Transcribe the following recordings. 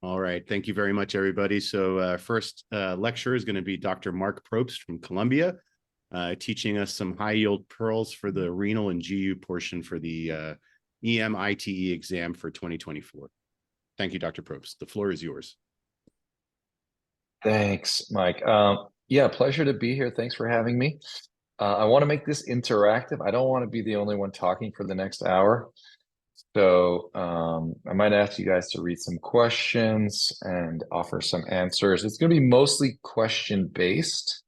All right. Thank you very much, everybody. So first lecture is going to be Dr. Mark Probst from Columbia, teaching us some high yield pearls for the renal and GU portion for the EM ITE exam for 2024. Thank you, Dr. Probst. The floor is yours. Thanks, Mike. Yeah, pleasure to be here. Thanks for having me. I want to make this interactive. I don't want to be the only one talking for the next hour. So I might ask you guys to read some questions and offer some answers. It's going to be mostly question-based.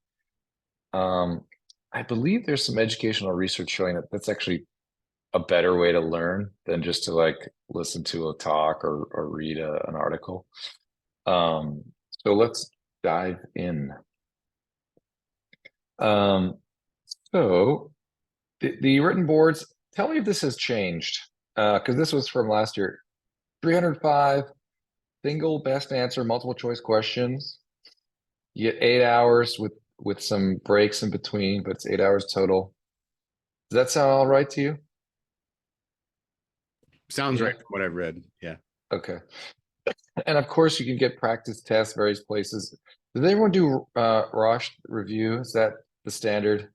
I believe there's some educational research showing that that's actually a better way to learn than just to like listen to a talk or read an article. So let's dive in. So the written boards, tell me if this has changed, because this was from last year. 305, single best answer, multiple choice questions. You get 8 hours with some breaks in between, but it's 8 hours total. Does that sound all right to you? Sounds right from what I've read. Yeah. Okay. And of course, you can get practice tests various places. Does anyone do Rosh review? Is that the standard?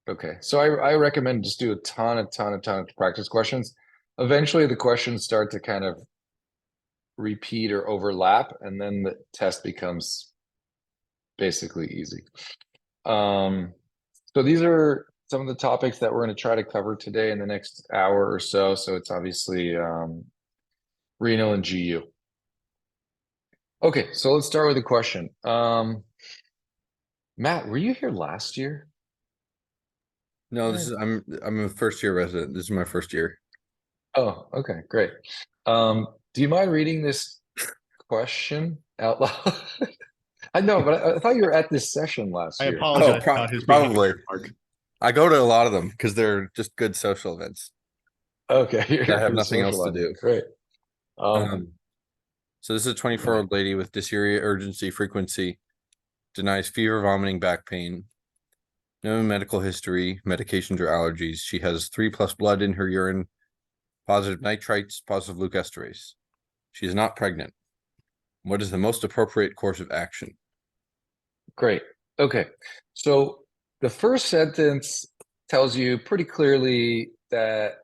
Okay, so I recommend just do a ton of practice questions. Eventually, the questions start to kind of repeat or overlap, and then the test becomes basically easy. So these are some of the topics that we're going to try to cover today in the next hour or so. So it's obviously renal and GU. Okay, so let's start with a question. Matt, were you here last year? No, I'm a first year resident. This is my first year. Oh, okay, great. Do you mind reading this question out loud? I know, but I thought you were at this session last year. I apologize about his probably. Mark. I go to a lot of them because they're just good social events. Okay, I have nothing else to do. Great. So this is a 24-year-old lady with dysuria, urgency, frequency, denies fever, vomiting, back pain, no medical history, medications or allergies. She has 3+ blood in her urine, positive nitrites, positive leukosterase. She is not pregnant. What is the most appropriate course of action? Great. Okay. So the first sentence tells you pretty clearly that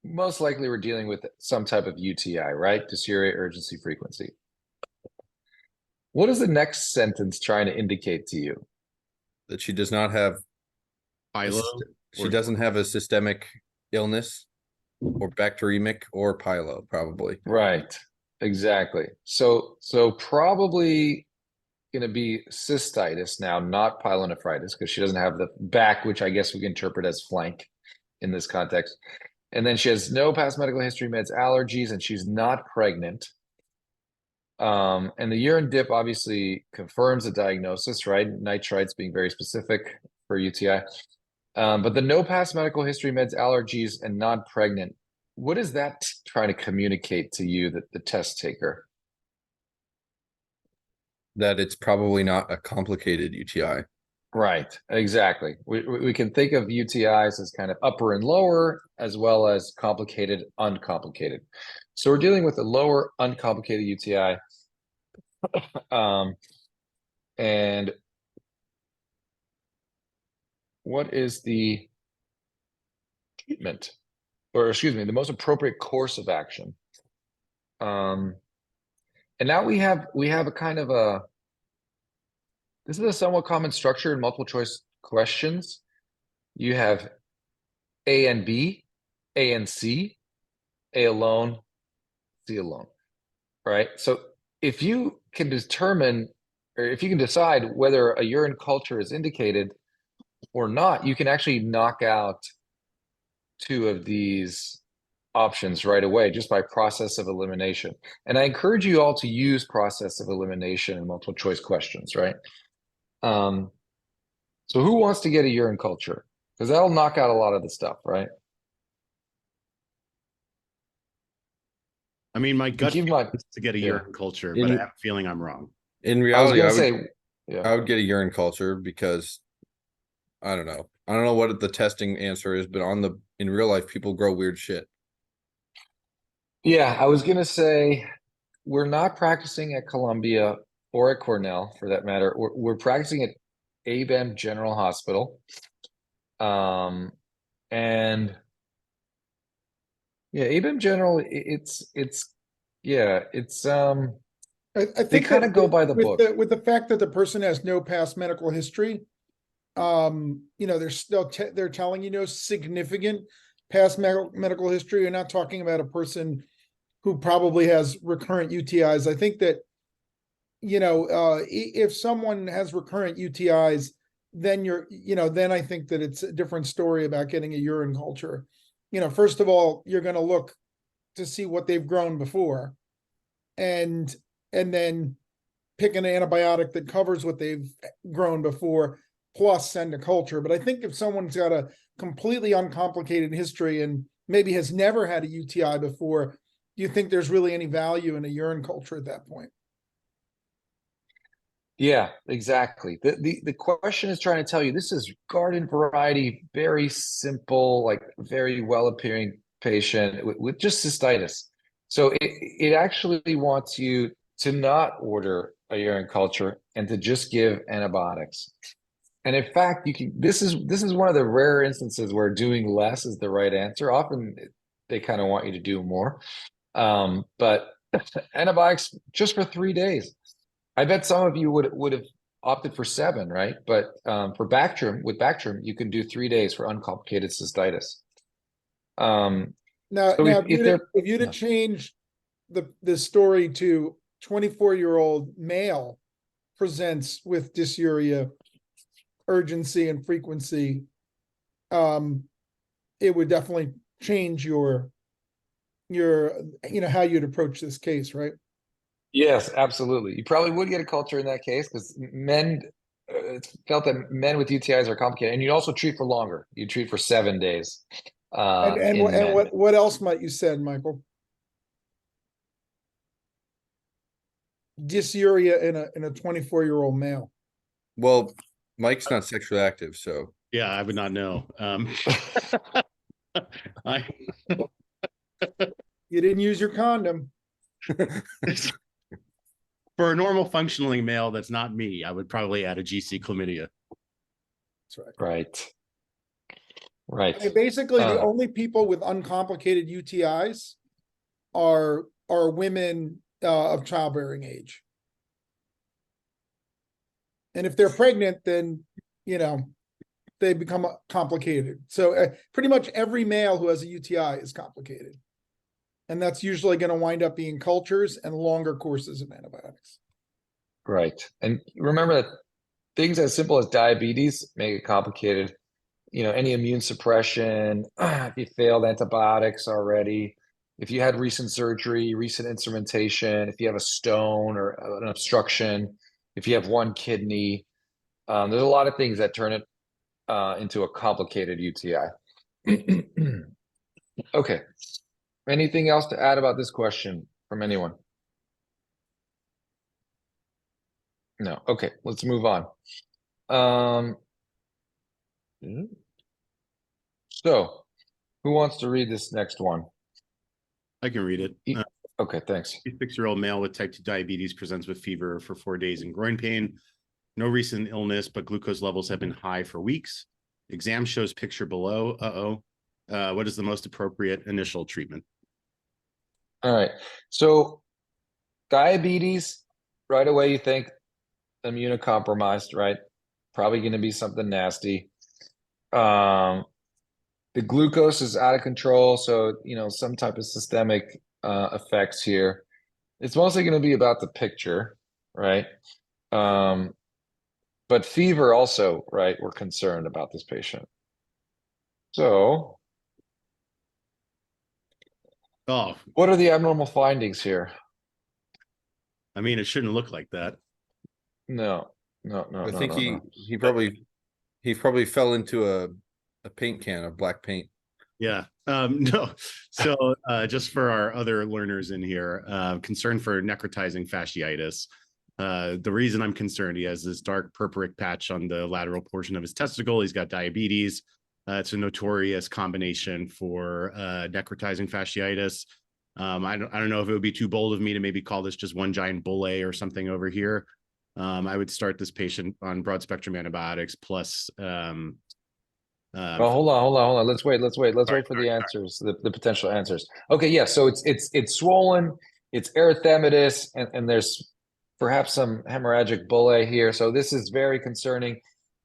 most likely we're dealing with some type of UTI, right? Dysuria, urgency, frequency. What is the next sentence trying to indicate to you? That she does not have she doesn't have a systemic illness or bacteremic or pyelo, probably. Right. Exactly. So probably going to be cystitis now, not pyelonephritis, because she doesn't have the back, which I guess we can interpret as flank in this context. And then she has no past medical history, meds, allergies, and she's not pregnant. And the urine dip obviously confirms the diagnosis, right? Nitrites being very specific for UTI. But the no past medical history, meds, allergies, and not pregnant, what is that trying to communicate to you, that the test taker? That it's probably not a complicated UTI. Right, exactly. We can think of UTIs as kind of upper and lower, as well as complicated, uncomplicated. So we're dealing with a lower, uncomplicated UTI. And what is the treatment, or excuse me, the most appropriate course of action? And now we have a kind of this is a somewhat common structure in multiple choice questions. You have A and B, A and C, A alone, C alone, right? So if you can determine, or if you can decide whether a urine culture is indicated or not, you can actually knock out 2 of these options right away just by process of elimination. And I encourage you all to use process of elimination in multiple choice questions, right? So who wants to get a urine culture? Because that'll knock out a lot of the stuff, right? I mean, my gut is to get a urine culture, but I have a feeling I'm wrong. In reality, I would get a urine culture because I don't know. I don't know what the testing answer is, but in real life, people grow weird shit. Yeah, I was gonna say we're not practicing at Columbia or at Cornell for that matter. We're practicing at ABEM General Hospital. And yeah, ABEM General, I they think kind that of go by the book. with the fact that the person has no past medical history, they're still they're telling you no significant past medical history. You're not talking about a person who probably has recurrent UTIs. I think that, if someone has recurrent UTIs, then then I think that it's a different story about getting a urine culture. First of all, you're going to look to see what they've grown before, and then pick an antibiotic that covers what they've grown before, plus send a culture. But I think if someone's got a completely uncomplicated history and maybe has never had a UTI before, do you think there's really any value in a urine culture at that point? Yeah, exactly. The question is trying to tell you this is garden variety, very simple, like very well appearing patient with just cystitis. So it actually wants you to not order a urine culture and to just give antibiotics. And in fact, this is one of the rare instances where doing less is the right answer. Often they kind of want you to do more. But antibiotics just for 3 days. I bet some of you would have opted for 7, right? But with Bactrim, you can do 3 days for uncomplicated cystitis. Now, So if you'd have changed the story to 24-year-old male presents with dysuria, urgency and frequency, it would definitely change your how you'd approach this case, right? Yes, absolutely. You probably would get a culture in that case because it's felt that men with UTIs are complicated, and you also treat for longer. You treat for 7 days. And what else might you said, Michael? Dysuria in a 24-year-old male. Well, Mike's not sexually active, so Yeah, I would not know. I You didn't use your condom. For a normal functioning male that's not me, I would probably add a GC chlamydia. That's right. Right. I mean, basically, the only people with uncomplicated UTIs are women of childbearing age. And if they're pregnant, then, they become complicated. So pretty much every male who has a UTI is complicated. And that's usually going to wind up being cultures and longer courses of antibiotics. Right. And remember that things as simple as diabetes make it complicated. Any immune suppression, if you failed antibiotics already, if you had recent surgery, recent instrumentation, if you have a stone or an obstruction, if you have one kidney, there's a lot of things that turn it into a complicated UTI. Okay. Anything else to add about this question from anyone? No. Okay, let's move on. So who wants to read this next one? I can read it. Okay, thanks. 56-year-old male with type 2 diabetes presents with fever for 4 days and groin pain. No recent illness, but glucose levels have been high for weeks. Exam shows picture below. What is the most appropriate initial treatment? All right. So diabetes, right away you think immunocompromised, right? Probably going to be something nasty. The glucose is out of control, so some type of systemic effects here. It's mostly going to be about the picture, right? But fever also, right? We're concerned about this patient. So, what are the abnormal findings here? I mean, it shouldn't look like that. No. I think he probably fell into a paint can of black paint. Yeah. No. So just for our other learners in here, concern for necrotizing fasciitis. The reason I'm concerned, he has this dark purpuric patch on the lateral portion of his testicle. He's got diabetes. It's a notorious combination for necrotizing fasciitis. I don't know if it would be too bold of me to maybe call this just one giant bulle or something over here. I would start this patient on broad spectrum antibiotics plus Oh, hold on. Let's wait for the answers, the potential answers. Okay, yeah, so it's swollen, it's erythematous, and there's perhaps some hemorrhagic bullae here. So this is very concerning.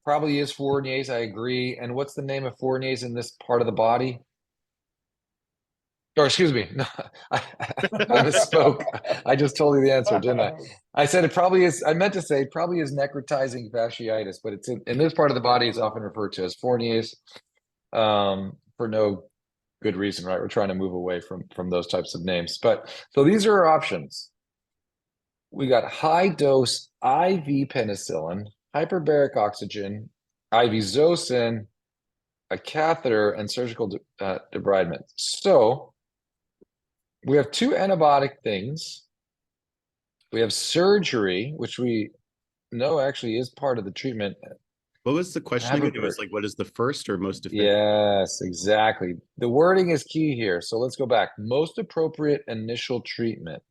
Probably is Fournier's, I agree. And what's the name of Fournier's in this part of the body? Or excuse me, no, I misspoke. I just told you the answer, didn't I? I said it probably is. I meant to say it probably is necrotizing fasciitis, but it's in this part of the body is often referred to as Fournier's, for no good reason, right? We're trying to move away from those types of names. But so these are our options. We got high dose IV penicillin, hyperbaric oxygen, IV Zosyn, a catheter, and surgical debridement. So we have two antibiotic things. We have surgery, which we know actually is part of the treatment. What was the question again? It was like, what is the first or most effective? Yes, exactly. The wording is key here. So let's go back. Most appropriate initial treatment.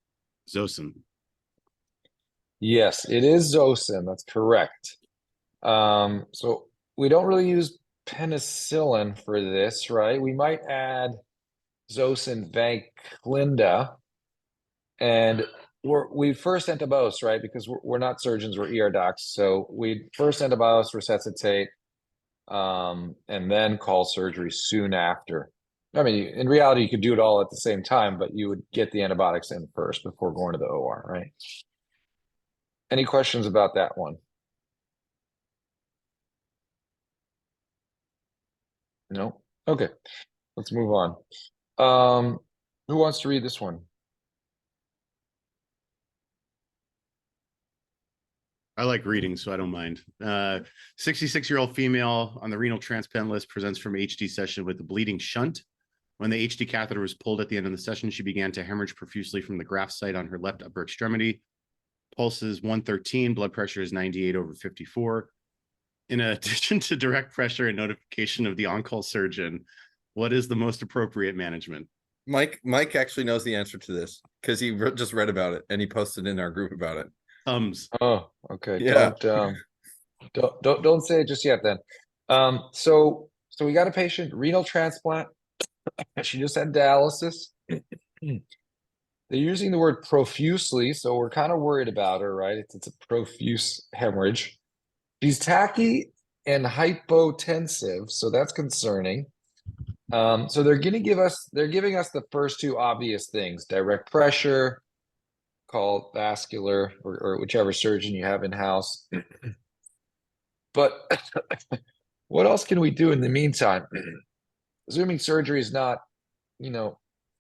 Zosyn. Yes, it is Zosyn. That's correct. So we don't really use penicillin for this, right? We might add Zosyn Vanclinda, and we first antibiotics, right? Because we're not surgeons, we're ER docs. So we first antibiotics, resuscitate, and then call surgery soon after. I mean, in reality, you could do it all at the same time, but you would get the antibiotics in first before going to the OR, right? Any questions about that one? No? Okay, let's move on. Who wants to read this one? I like reading, so I don't mind. 66-year-old female on the renal transplant list presents from HD session with a bleeding shunt. When the HD catheter was pulled at the end of the session, she began to hemorrhage profusely from the graft site on her left upper extremity. Pulse is 113, blood pressure is 98/54. In addition to direct pressure and notification of the on-call surgeon, what is the most appropriate management? Mike actually knows the answer to this because he just read about it and he posted in our group about it. Oh, okay. Yeah. Don't say it just yet then. So we got a patient, renal transplant. She just had dialysis. They're using the word profusely, so we're kind of worried about her, right? It's a profuse hemorrhage. She's tachy and hypotensive, so that's concerning. So they're giving us the first two obvious things: direct pressure, call vascular, or whichever surgeon you have in house. But what else can we do in the meantime? Assuming surgery is not,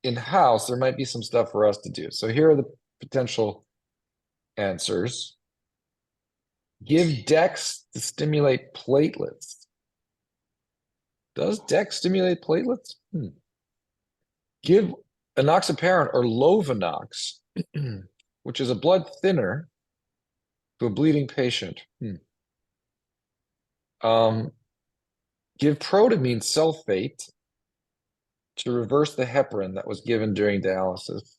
in-house, there might be some stuff for us to do. So here are the potential answers. Give Dex to stimulate platelets. Does Dex stimulate platelets? Give enoxaparin or Lovenox, which is a blood thinner, to a bleeding patient. Give protamine sulfate to reverse the heparin that was given during dialysis.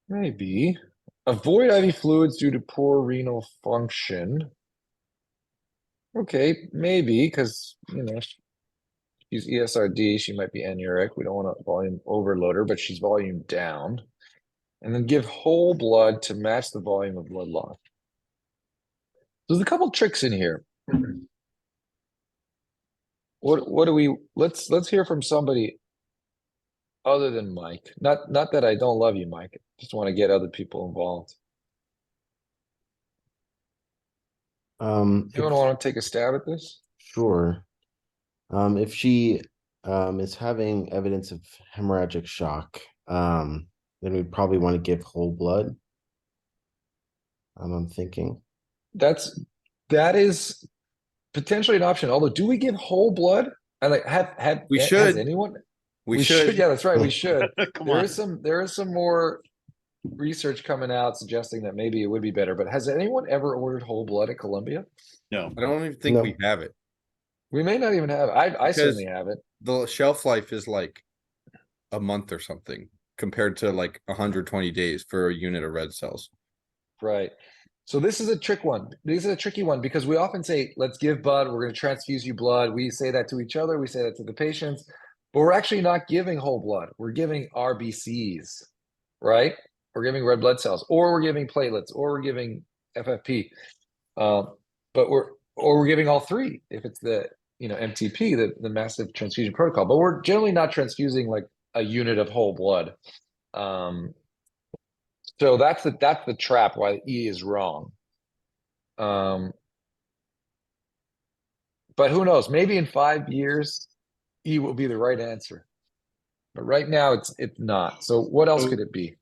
Maybe. Avoid IV fluids due to poor renal function. Okay, maybe, because, she's ESRD, she might be anuric. We don't want to volume overload her, but she's volume down. And then give whole blood to match the volume of blood loss. There's a couple tricks in here. What do we let's hear from somebody other than Mike. Not that I don't love you, Mike. Just want to get other people involved. Anyone want to take a stab at this? Sure. If she is having evidence of hemorrhagic shock, then we'd probably want to give whole blood. I'm thinking. That is potentially an option. Although, do we give whole blood? I like We should. Has anyone? We should. Yeah, that's right. We should. There is some more research coming out suggesting that maybe it would be better. But has anyone ever ordered whole blood at Columbia? No. I don't even think we have it. We may not even have it. I certainly have it. The shelf life is like a month or something compared to like 120 days for a unit of red cells. Right. So this is a trick one. This is a tricky one because we often say, let's give blood. We're going to transfuse you blood. We say that to each other. We say that to the patients, but we're actually not giving whole blood. We're giving RBCs, right? We're giving red blood cells, or we're giving platelets, or we're giving FFP. We're giving all three if it's the MTP, the massive transfusion protocol. But we're generally not transfusing like a unit of whole blood. So that's the trap why E is wrong. But who knows? Maybe in 5 years, E will be the right answer. But right now, it's not. So what else could it be?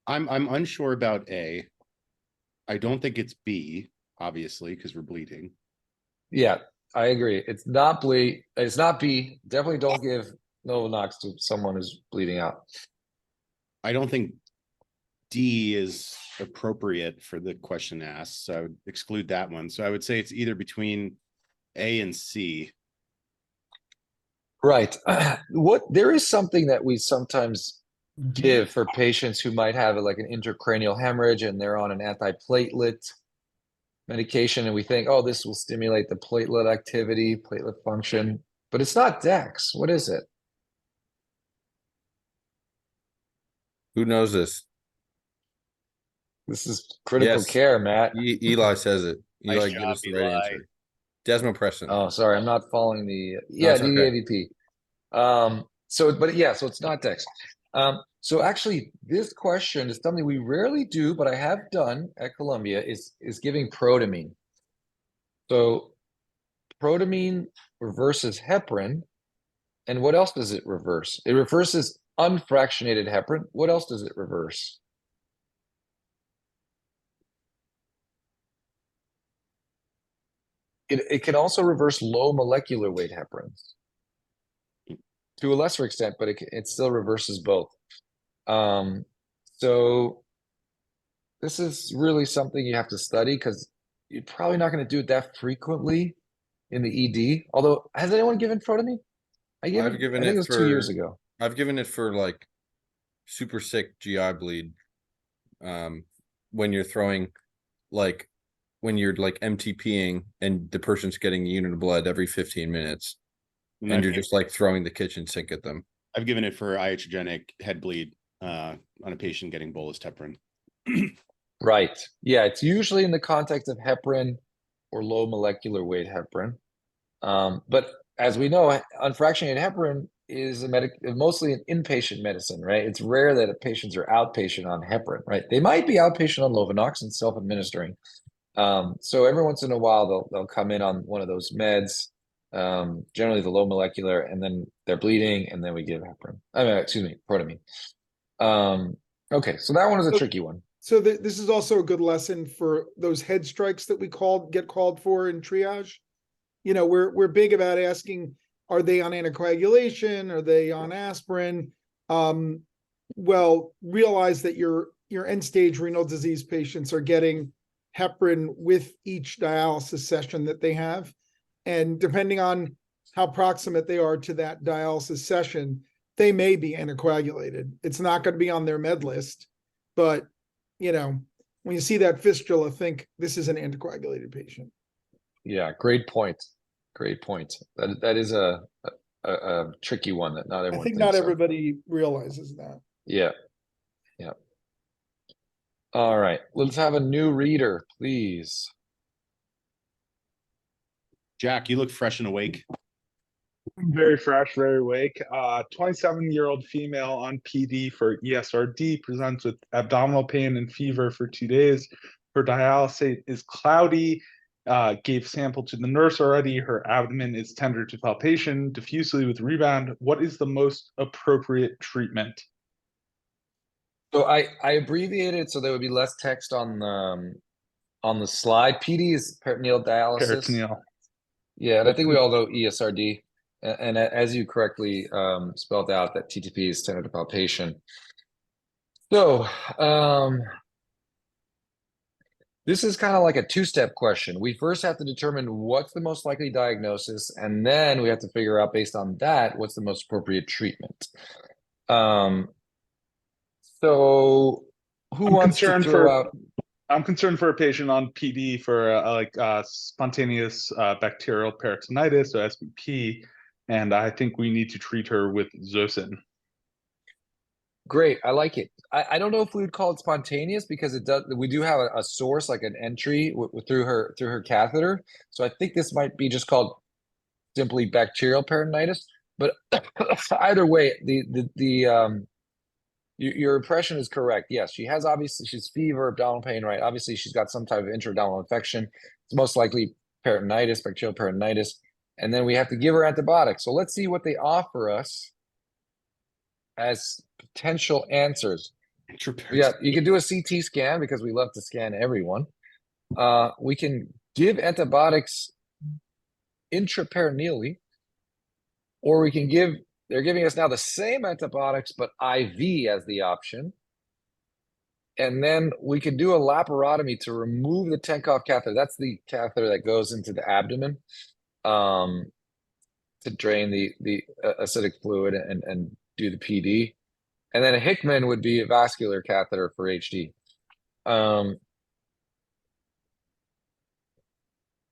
I'm unsure about A. I don't think it's B, obviously, because we're bleeding. Yeah, I agree. It's not bleed. It's not B. Definitely don't give Novanox to someone who's bleeding out. I don't think D is appropriate for the question asked, so I would exclude that one. So I would say it's either between A and C. Right. There is something that we sometimes give for patients who might have like an intracranial hemorrhage and they're on an antiplatelet medication, and we think, oh, this will stimulate the platelet activity, platelet function, but it's not Dex. What is it? Who knows this? This is critical Yes. care, Matt. Eli says it. Nice Eli, job, give us the right Eli. answer. Desmopressin. Oh, sorry, I'm not following the it's okay. DEAVP. So it's not Dex. So actually, this question is something we rarely do, but I have done at Columbia is giving protamine. So protamine reverses heparin, and what else does it reverse? It reverses unfractionated heparin. What else does it reverse? It can also reverse low molecular weight heparins to a lesser extent, but it still reverses both. So this is really something you have to study because you're probably not going to do it that frequently in the ED. Although, has anyone given protamine? I think it was 2 years ago. I've given it for like super sick GI bleed. When you're throwing when you're like MTPing and the person's getting a unit of blood every 15 minutes and you're just like throwing the kitchen sink at them. I've given it for iatrogenic head bleed on a patient getting bolus heparin. Right. Yeah, it's usually in the context of heparin or low molecular weight heparin. But as we know, unfractionated heparin is mostly an inpatient medicine, right? It's rare that patients are outpatient on heparin, right? They might be outpatient on Lovenox and self-administering. So every once in a while, they'll come in on one of those meds, generally the low molecular, and then they're bleeding, and then we give heparin. Protamine. Okay, so that one is a tricky one. So this is also a good lesson for those head strikes that we get called for in triage. We're big about asking, are they on anticoagulation? Are they on aspirin? Well, realize that your end stage renal disease patients are getting heparin with each dialysis session that they have. And depending on how proximate they are to that dialysis session, they may be anticoagulated. It's not going to be on their med list, but when you see that fistula, think this is an anticoagulated patient. Yeah, great point. Great point. That is a tricky one that not everyone. I think not everybody realizes that. Yeah. Yeah. All right, let's have a new reader, please. Jack, you look fresh and awake. Very fresh, very awake. 27-year-old female on PD for ESRD presents with abdominal pain and fever for 2 days. Her dialysate is cloudy. Gave sample to the nurse already. Her abdomen is tender to palpation, diffusely with rebound. What is the most appropriate treatment? So I abbreviated so there would be less text on the slide. PD is peritoneal dialysis. Peritoneal. Yeah, and I think we all know ESRD. And as you correctly spelled out, that TTP is tender to palpation. So this is kind of like a two-step question. We first have to determine what's the most likely diagnosis, and then we have to figure out based on that, what's the most appropriate treatment. So who I'm wants to concerned throw for out? I'm concerned for a patient on PD for spontaneous bacterial peritonitis, so SBP, and I think we need to treat her with Zosyn. Great, I like it. I don't know if we would call it spontaneous because it does. We do have a source, like an entry through her catheter. So I think this might be just called simply bacterial peritonitis. But either way, your impression is correct. Yes, she has, obviously, she's fever, abdominal pain, right? Obviously, she's got some type of intra-abdominal infection. It's most likely peritonitis, bacterial peritonitis. And then we have to give her antibiotics. So let's see what they offer us as potential answers. Yeah, you can do a CT scan because we love to scan everyone. We can give antibiotics intraperitoneally, or we can give, they're giving us now the same antibiotics, but IV as the option. And then we can do a laparotomy to remove the Tenkov catheter. That's the catheter that goes into the abdomen to drain the acidic fluid and do the PD. And then a Hickman would be a vascular catheter for HD.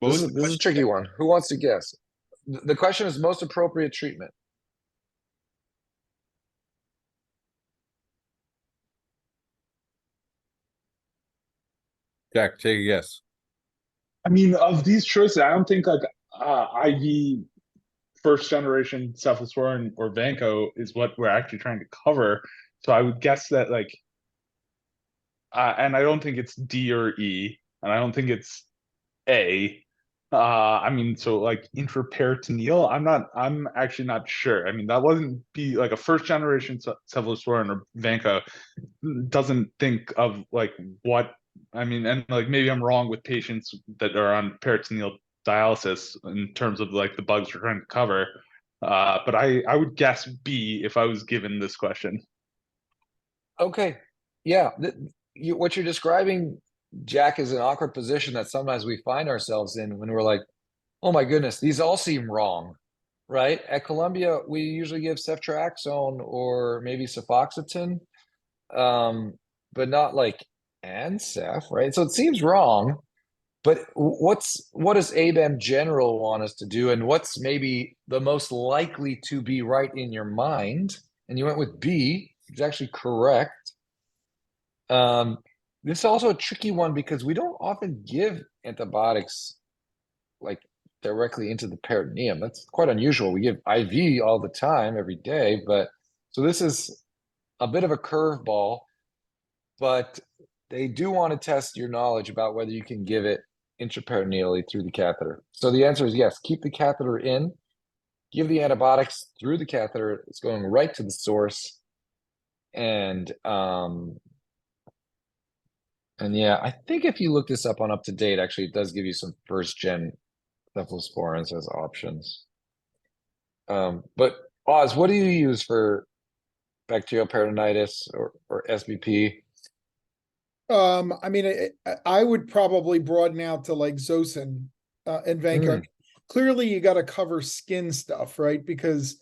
This is a tricky one. Who wants to guess? The question is most appropriate treatment. Jack, take a guess. I mean, of these choices, I don't think like IV first generation cephalosporin or Vanco is what we're actually trying to cover. So I would guess that like, and I don't think it's D or E, and I don't think it's A. I mean, so like intraperitoneal, I'm actually not sure. I mean, that wouldn't be like a first generation cephalosporin or Vanco doesn't think of like what, I mean, and like maybe I'm wrong with patients that are on peritoneal dialysis in terms of like the bugs we're trying to cover. But I would guess B if I was given this question. Okay. Yeah. What you're describing, Jack, is an awkward position that sometimes we find ourselves in when we're like, oh my goodness, these all seem wrong, right? At Columbia, we usually give ceftriaxone or maybe cefoxitin, but not like Ancef, right? So it seems wrong. But what does ABEM general want us to do, and what's maybe the most likely to be right in your mind? And you went with B, which is actually correct. This is also a tricky one because we don't often give antibiotics like directly into the peritoneum. That's quite unusual. We give IV all the time, every day. But so this is a bit of a curveball, but they do want to test your knowledge about whether you can give it intraperitoneally through the catheter. So the answer is yes, keep the catheter in, give the antibiotics through the catheter. It's going right to the source. And yeah, I think if you look this up on Up to Date, actually, it does give you some first gen cephalosporins as options. But Oz, what do you use for bacterial peritonitis or SBP? I mean, I would probably broaden out to like Zosyn and Vanco. I mean, clearly, you got to cover skin stuff, right? Because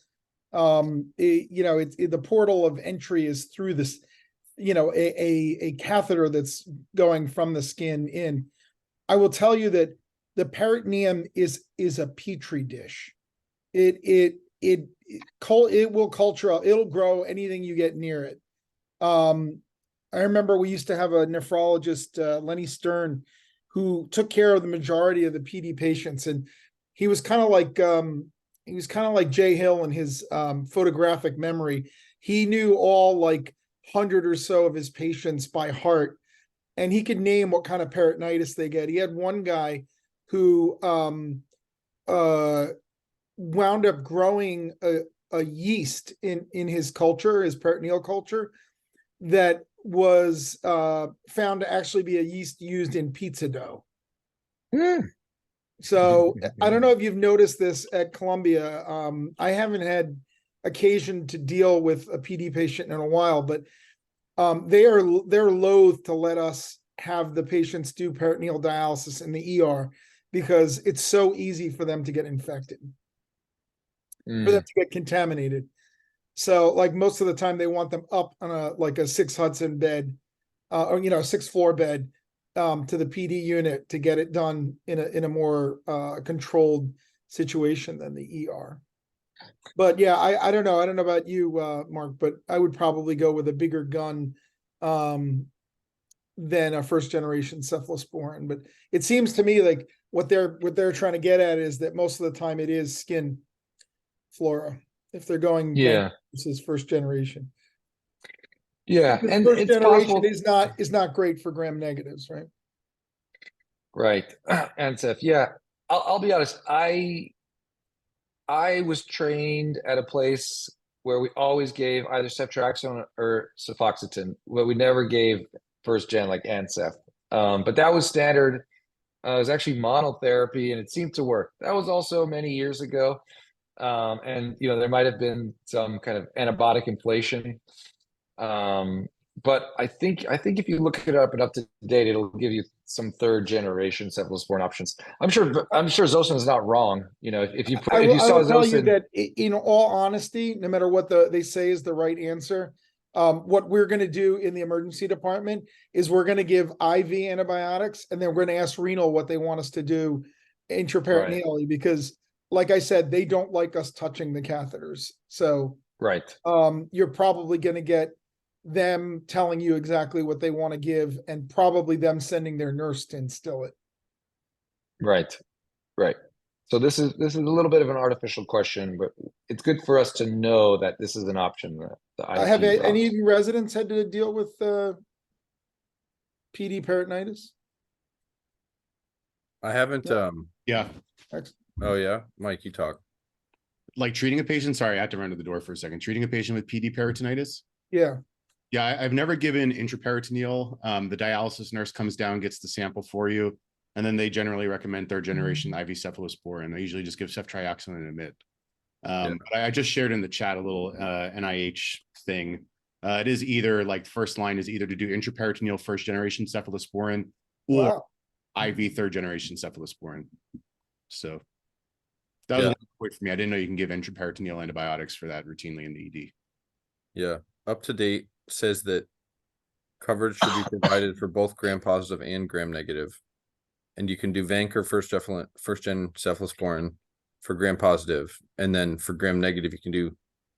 the portal of entry is through this, a catheter that's going from the skin in. I will tell you that the peritoneum is a petri dish. It will culture, it'll grow anything you get near it. I remember we used to have a nephrologist, Lenny Stern, who took care of the majority of the PD patients, and he was kind of like Jay Hill in his photographic memory. He knew all like 100 or so of his patients by heart, and he could name what kind of peritonitis they get. He had one guy who wound up growing a yeast in his culture, his peritoneal culture, that was found to actually be a yeast used in pizza dough. So I don't know if you've noticed this at Columbia. I haven't had occasion to deal with a PD patient in a while, but they're loath to let us have the patients do peritoneal dialysis in the ER because it's so easy for them to get infected, for them to get contaminated. So like most of the time they want them up on a 6 Hudson bed, or 6th floor bed, to the PD unit to get it done in a more controlled situation than the ER. But yeah, I don't know. I don't know about you, Mark, but I would probably go with a bigger gun than a first generation cephalosporin. But it seems to me like what they're trying to get at is that most of the time it is skin flora if they're going versus first generation. Yeah, Because and first it's generation possible is not great for gram negatives, right? right. And Seth, yeah, I'll be honest. I was trained at a place where we always gave either ceftriaxone or cefoxitin, but we never gave first gen like Ancef. But that was standard. It was actually monotherapy, and it seemed to work. That was also many years ago. And there might have been some kind of antibiotic inflation. But I think if you look it up and up to date, it'll give you some third generation cephalosporin options. I'm sure Zosyn is not wrong. If you I saw will tell you Zosyn, that in all honesty, no matter what they say is the right answer, what we're going to do in the emergency department is we're going to give IV antibiotics, and then we're going to ask Renal what they want us to do intraperitoneally, because like I said, they don't like us touching the catheters. So right. You're probably going to get them telling you exactly what they want to give, and probably them sending their nurse to instill it. Right. So this is a little bit of an artificial question, but it's good for us to know that this is an option. The I have IT any drops. of you residents had to deal with PD peritonitis? I haven't. Yeah. Oh yeah, Mike, you talk. Like treating a patient. Sorry, I had to run to the door for a second. Treating a patient with PD peritonitis. Yeah. Yeah, I've never given intraperitoneal. The dialysis nurse comes down, gets the sample for you, and then they generally recommend third generation IV cephalosporin. They usually just give ceftriaxone and emit. But I just shared in the chat a little NIH thing. It is either like first line is either to do intraperitoneal first generation cephalosporin or IV third generation cephalosporin. So that was one point for me. I didn't know you can give intraperitoneal antibiotics for that routinely in the ED. Yeah, up to date says that coverage should be provided for both gram positive and gram negative, and you can do Vanker first gen cephalosporin for gram positive, and then for gram negative you can do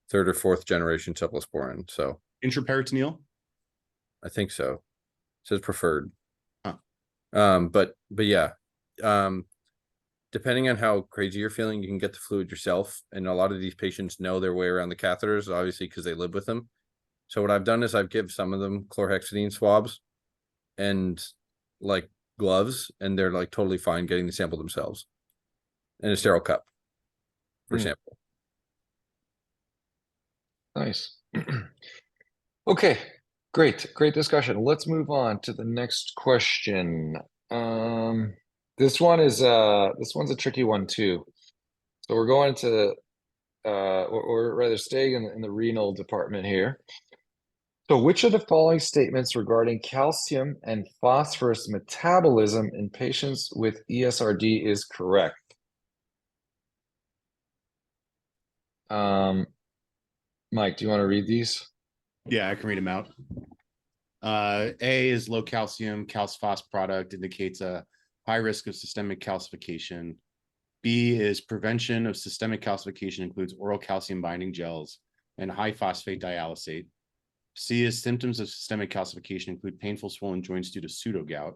third or fourth generation cephalosporin. So intraperitoneal, I think so. It says preferred. Huh. But yeah, depending on how crazy you're feeling, you can get the fluid yourself, and a lot of these patients know their way around the catheters, obviously, because they live with them. So what I've done is I've given some of them chlorhexidine swabs and like gloves, and they're like totally fine getting the sample themselves in a sterile cup for sample. Nice. Okay, great discussion. Let's move on to the next question. This one's a tricky one too. So we're going to or rather staying in the renal department here. So which of the following statements regarding calcium and phosphorus metabolism in patients with ESRD is correct? Mike, do you want to read these? Yeah, I can read them out. A is low calcium calc-phos product indicates a high risk of systemic calcification. B is prevention of systemic calcification includes oral calcium binding gels and high phosphate dialysate. C is symptoms of systemic calcification include painful swollen joints due to pseudogout.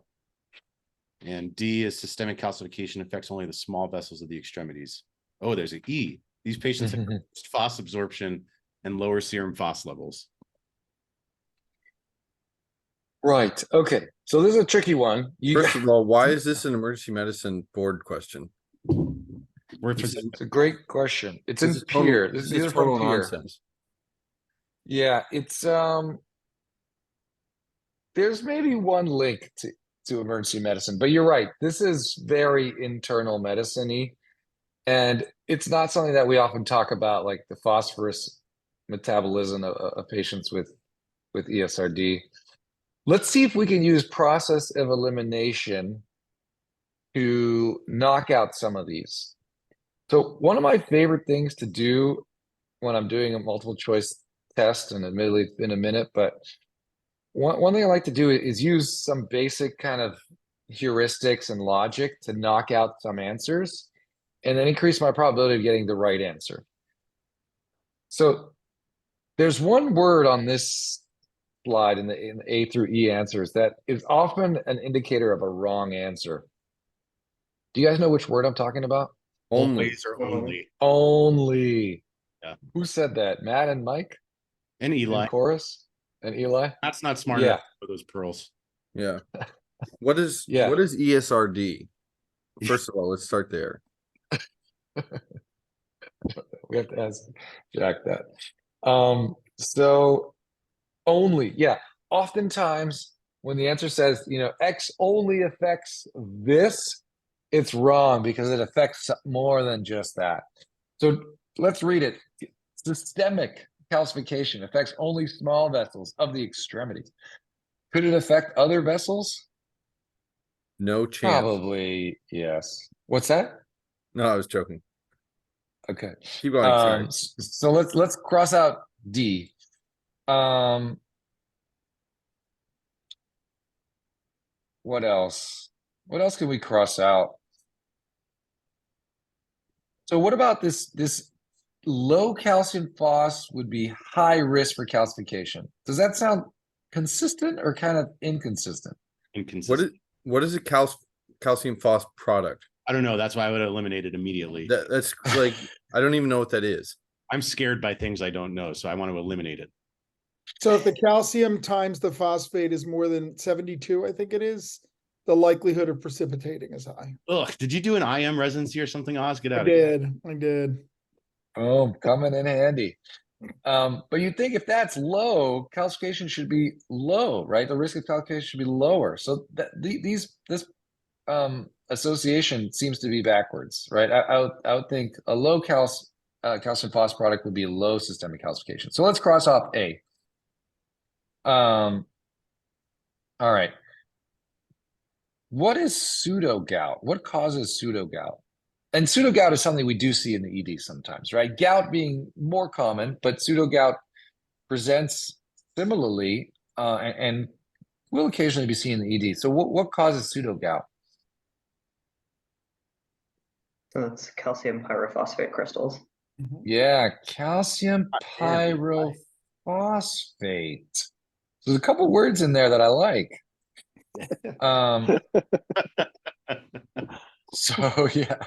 And D is systemic calcification affects only the small vessels of the extremities. Oh, there's an E. These patients have phos absorption and lower serum phos levels. Right. Okay. So this is a tricky one. First of all, why is this an emergency medicine board question? It's a great question. It's in total, peer. This These is are from total peer. nonsense. Yeah, it's there's maybe one link to emergency medicine, but you're right. This is very internal medicine-y, and it's not something that we often talk about, like the phosphorus metabolism of patients with ESRD. Let's see if we can use process of elimination to knock out some of these. So one of my favorite things to do when I'm doing a multiple choice test, and admittedly it's been a minute, but one thing I like to do is use some basic kind of heuristics and logic to knock out some answers and then increase my probability of getting the right answer. So there's one word on this slide in the A through E answers that is often an indicator of a wrong answer. Do you guys know which word I'm talking about? Only. Always or only. Only. Yeah. Who said that? Matt and Mike And Eli. in chorus? And Eli? That's not smart Yeah. enough for those pearls. Yeah. What is Yeah. what is ESRD? First of all, let's start there. We have to ask Jack that. So only, yeah. Oftentimes when the answer says, X only affects this, it's wrong because it affects more than just that. So let's read it. Systemic calcification affects only small vessels of the extremities. Could it affect other vessels? No chance. Probably, yes. What's that? No, I was joking. Okay. Keep going. Sorry. So let's cross out D. What else? What else can we cross out? So what about this low calcium phos would be high risk for calcification? Does that sound consistent or kind of inconsistent? Inconsistent. What is a calcium phos product? I don't know. That's why I would eliminate it immediately. That's like I don't even know what that is. I'm scared by things I don't know, so I want to eliminate it. So if the calcium times the phosphate is more than 72, I think it is, the likelihood of precipitating is high. Ugh, did you do an IM residency or something, Oz? Get out I of here. did. I did. Oh, coming in handy. But you'd think if that's low, calcification should be low, right? The risk of calcification should be lower. So this association seems to be backwards, right? I would think a low calcium phos product would be low systemic calcification. So let's cross off A. All right. What is pseudo gout? What causes pseudo gout? And pseudo gout is something we do see in the ED sometimes, right? Gout being more common, but pseudo gout presents similarly and will occasionally be seen in the ED. So what causes pseudo gout? So it's calcium pyrophosphate crystals. Yeah, calcium pyrophosphate. So there's a couple words in there that I like. So yeah.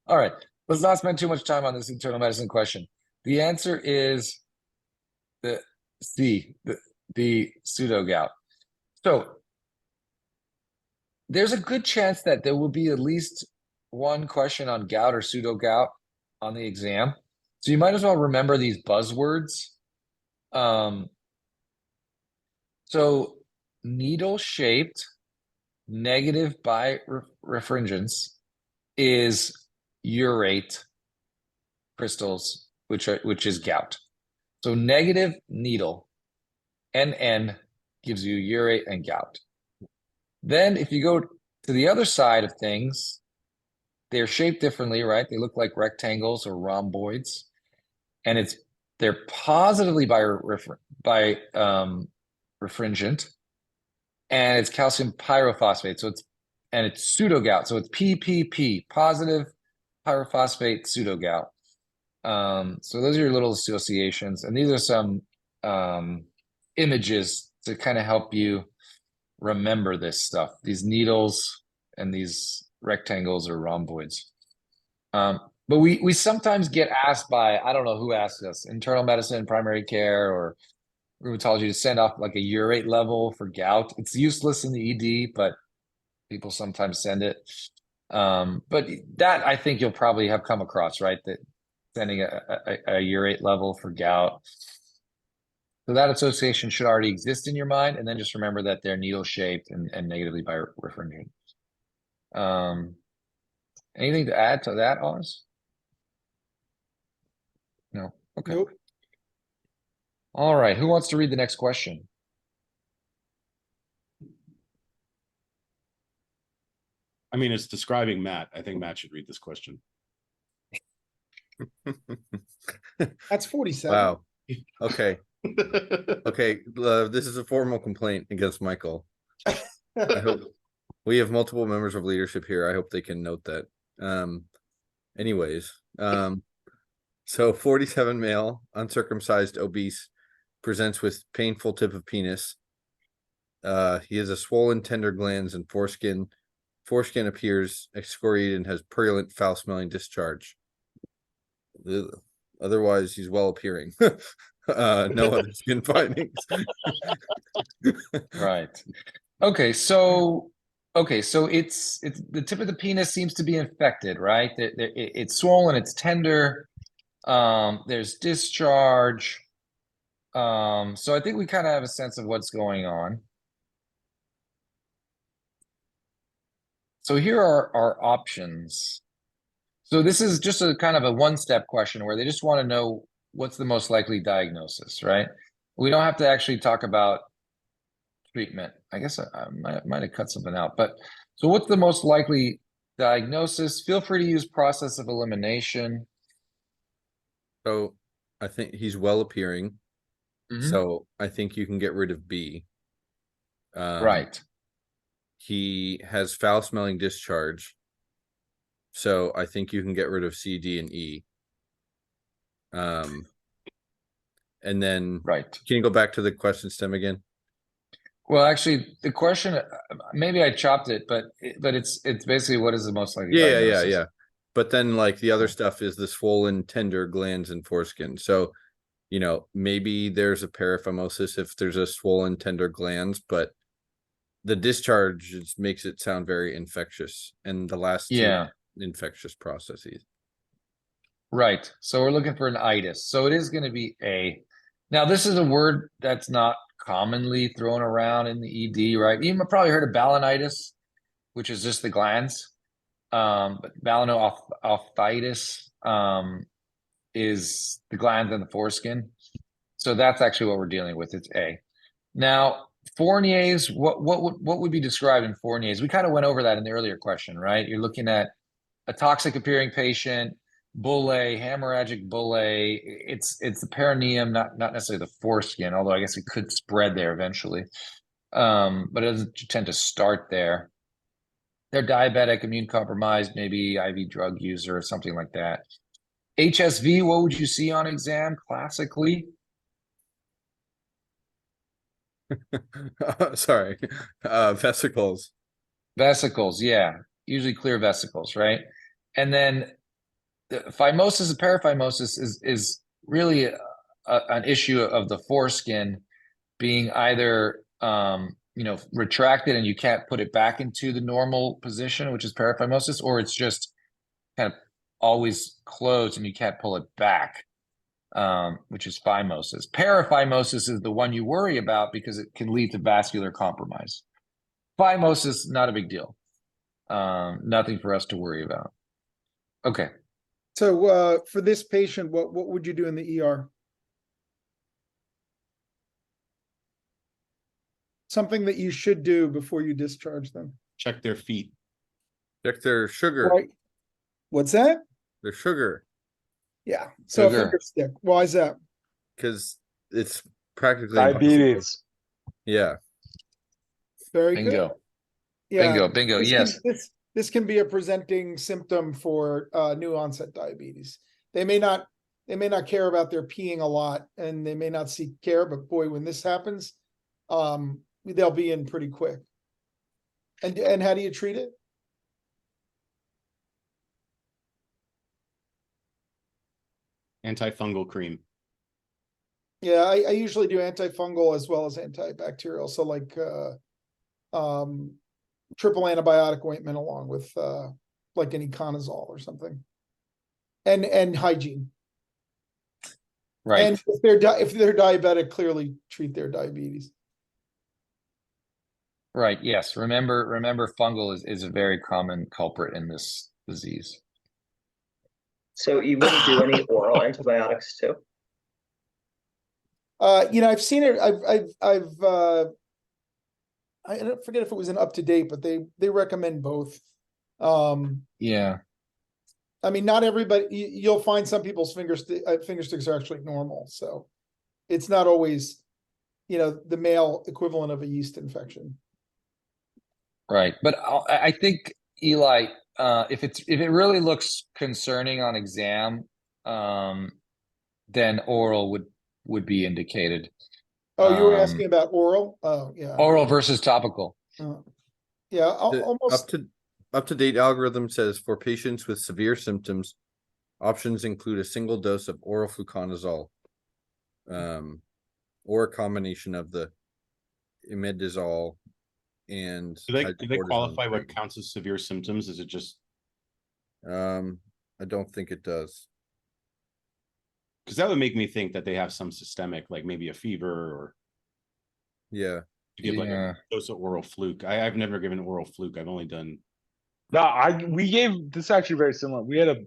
All right. Let's not spend too much time on this internal medicine question. The answer is the C, the pseudo gout. So there's a good chance that there will be at least one question on gout or pseudo gout on the exam. So you might as well remember these buzzwords. So needle-shaped negative birefringence is urate crystals, which is gout. So negative needle, NN, gives you urate and gout. Then if you go to the other side of things, they're shaped differently, right? They look like rectangles or rhomboids, and they're positively refringent, and it's calcium pyrophosphate. So it's pseudo gout. So it's PPP, positive pyrophosphate pseudo gout. So those are your little associations, and these are some images to kind of help you remember this stuff. These needles and these rectangles or rhomboids. But we sometimes get asked by, I don't know who asks us, internal medicine, primary care, or rheumatology to send off like a urate level for gout. It's useless in the ED, but people sometimes send it. But that I think you'll probably have come across, right? That sending a urate level for gout. So that association should already exist in your mind, and then just remember that they're needle shaped and negatively birefringent. Anything to add to that, Oz? No. Okay. Nope. All right. Who wants to read the next question? I mean, it's describing Matt. I think Matt should read this question. That's 47. Wow. Okay. Okay. This is a formal complaint against Michael. I hope we have multiple members of leadership here. I hope they can note that. Anyways, so 47 male, uncircumcised, obese, presents with painful tip of penis. He has a swollen tender glands and foreskin. Foreskin appears excoriated and has purulent, foul-smelling discharge. Otherwise, he's well appearing. No other skin findings. Right. Okay, so it's the tip of the penis seems to be infected, right? It's swollen, it's tender. There's discharge. So I think we kind of have a sense of what's going on. So here are our options. So this is just a kind of a one-step question where they just want to know what's the most likely diagnosis, right? We don't have to actually talk about treatment. I guess I might have cut something out, but so what's the most likely diagnosis? Feel free to use process of elimination. So I think he's well appearing. Mhm. So I think you can get rid of B. Right. He has foul smelling discharge. So I think you can get rid of C, D, and E. And then Right. can you go back to the question stem again? Well, actually, the question maybe I chopped it, but it's basically what is the most likely diagnosis? Yeah. But then like the other stuff is the swollen tender glands and foreskin. So, you know, maybe there's a paraphimosis if there's a swollen tender glands, but the discharge makes it sound very infectious, and the last two infectious processes. Right. So we're looking for an itis. So it is going to be A. Now, this is a word that's not commonly thrown around in the ED, right? You've probably heard of balanitis, which is just the glands. But balanoophthitis is the glands and the foreskin. So that's actually what we're dealing with. It's A. Now, Fournier's, what would be described in Fournier's? We kind of went over that in the earlier question, right? You're looking at a toxic appearing patient, bullae, hemorrhagic bullae. It's the perineum, not necessarily the foreskin, although I guess it could spread there eventually. But it doesn't tend to start there. They're diabetic, immune compromised, maybe IV drug user or something like that. HSV, what would you see on exam classically? Sorry, vesicles. Vesicles, yeah, usually clear vesicles, right? And then the phimosis and paraphimosis is really an issue of the foreskin being either retracted and you can't put it back into the normal position, which is paraphimosis, or it's just kind of always closed and you can't pull it back, which is phimosis. Paraphimosis is the one you worry about because it can lead to vascular compromise. Phimosis, not a big deal. Nothing for us to worry about. Okay. So for this patient, what would you do in the ER? Something that you should do before you discharge them. Check their feet. Check their sugar. Right. What's that? Their sugar. Yeah. So a Sugar. finger stick. Why is that? Because it's practically Diabetes. Yeah. Very Bingo. good. Yeah. Bingo. This Yes. this can be a presenting symptom for new onset diabetes. They may not care about their peeing a lot and they may not seek care, but boy, when this happens, they'll be in pretty quick. And how do you treat it? Antifungal cream. Yeah, I usually do antifungal as well as antibacterial. So like triple antibiotic ointment along with like an econazole or something. And hygiene. Right. And if they're diabetic, clearly treat their diabetes. Right. Yes. Remember fungal is a very common culprit in this disease. So you wouldn't do any oral antibiotics too? I've seen it. I don't forget if it was an up to date, but they recommend both. Yeah. I mean, not everybody, you'll find some people's finger sticks are actually normal, so it's not always, the male equivalent of a yeast infection. Right, but I think, Eli, if it really looks concerning on exam, then oral would be indicated. Oh, you were asking about oral? Oh, yeah. Oral versus topical. Yeah, The almost. up-to-date algorithm says for patients with severe symptoms, options include a single dose of oral fluconazole, or a combination of the imidazole and Do they qualify what cream. counts as severe symptoms? Is it just I don't think it does. because that would make me think that they have some systemic, like maybe a fever, or Yeah. to give like a dose of oral fluke. I've never given oral fluke. I've only done. No, we gave this is actually very similar. We had a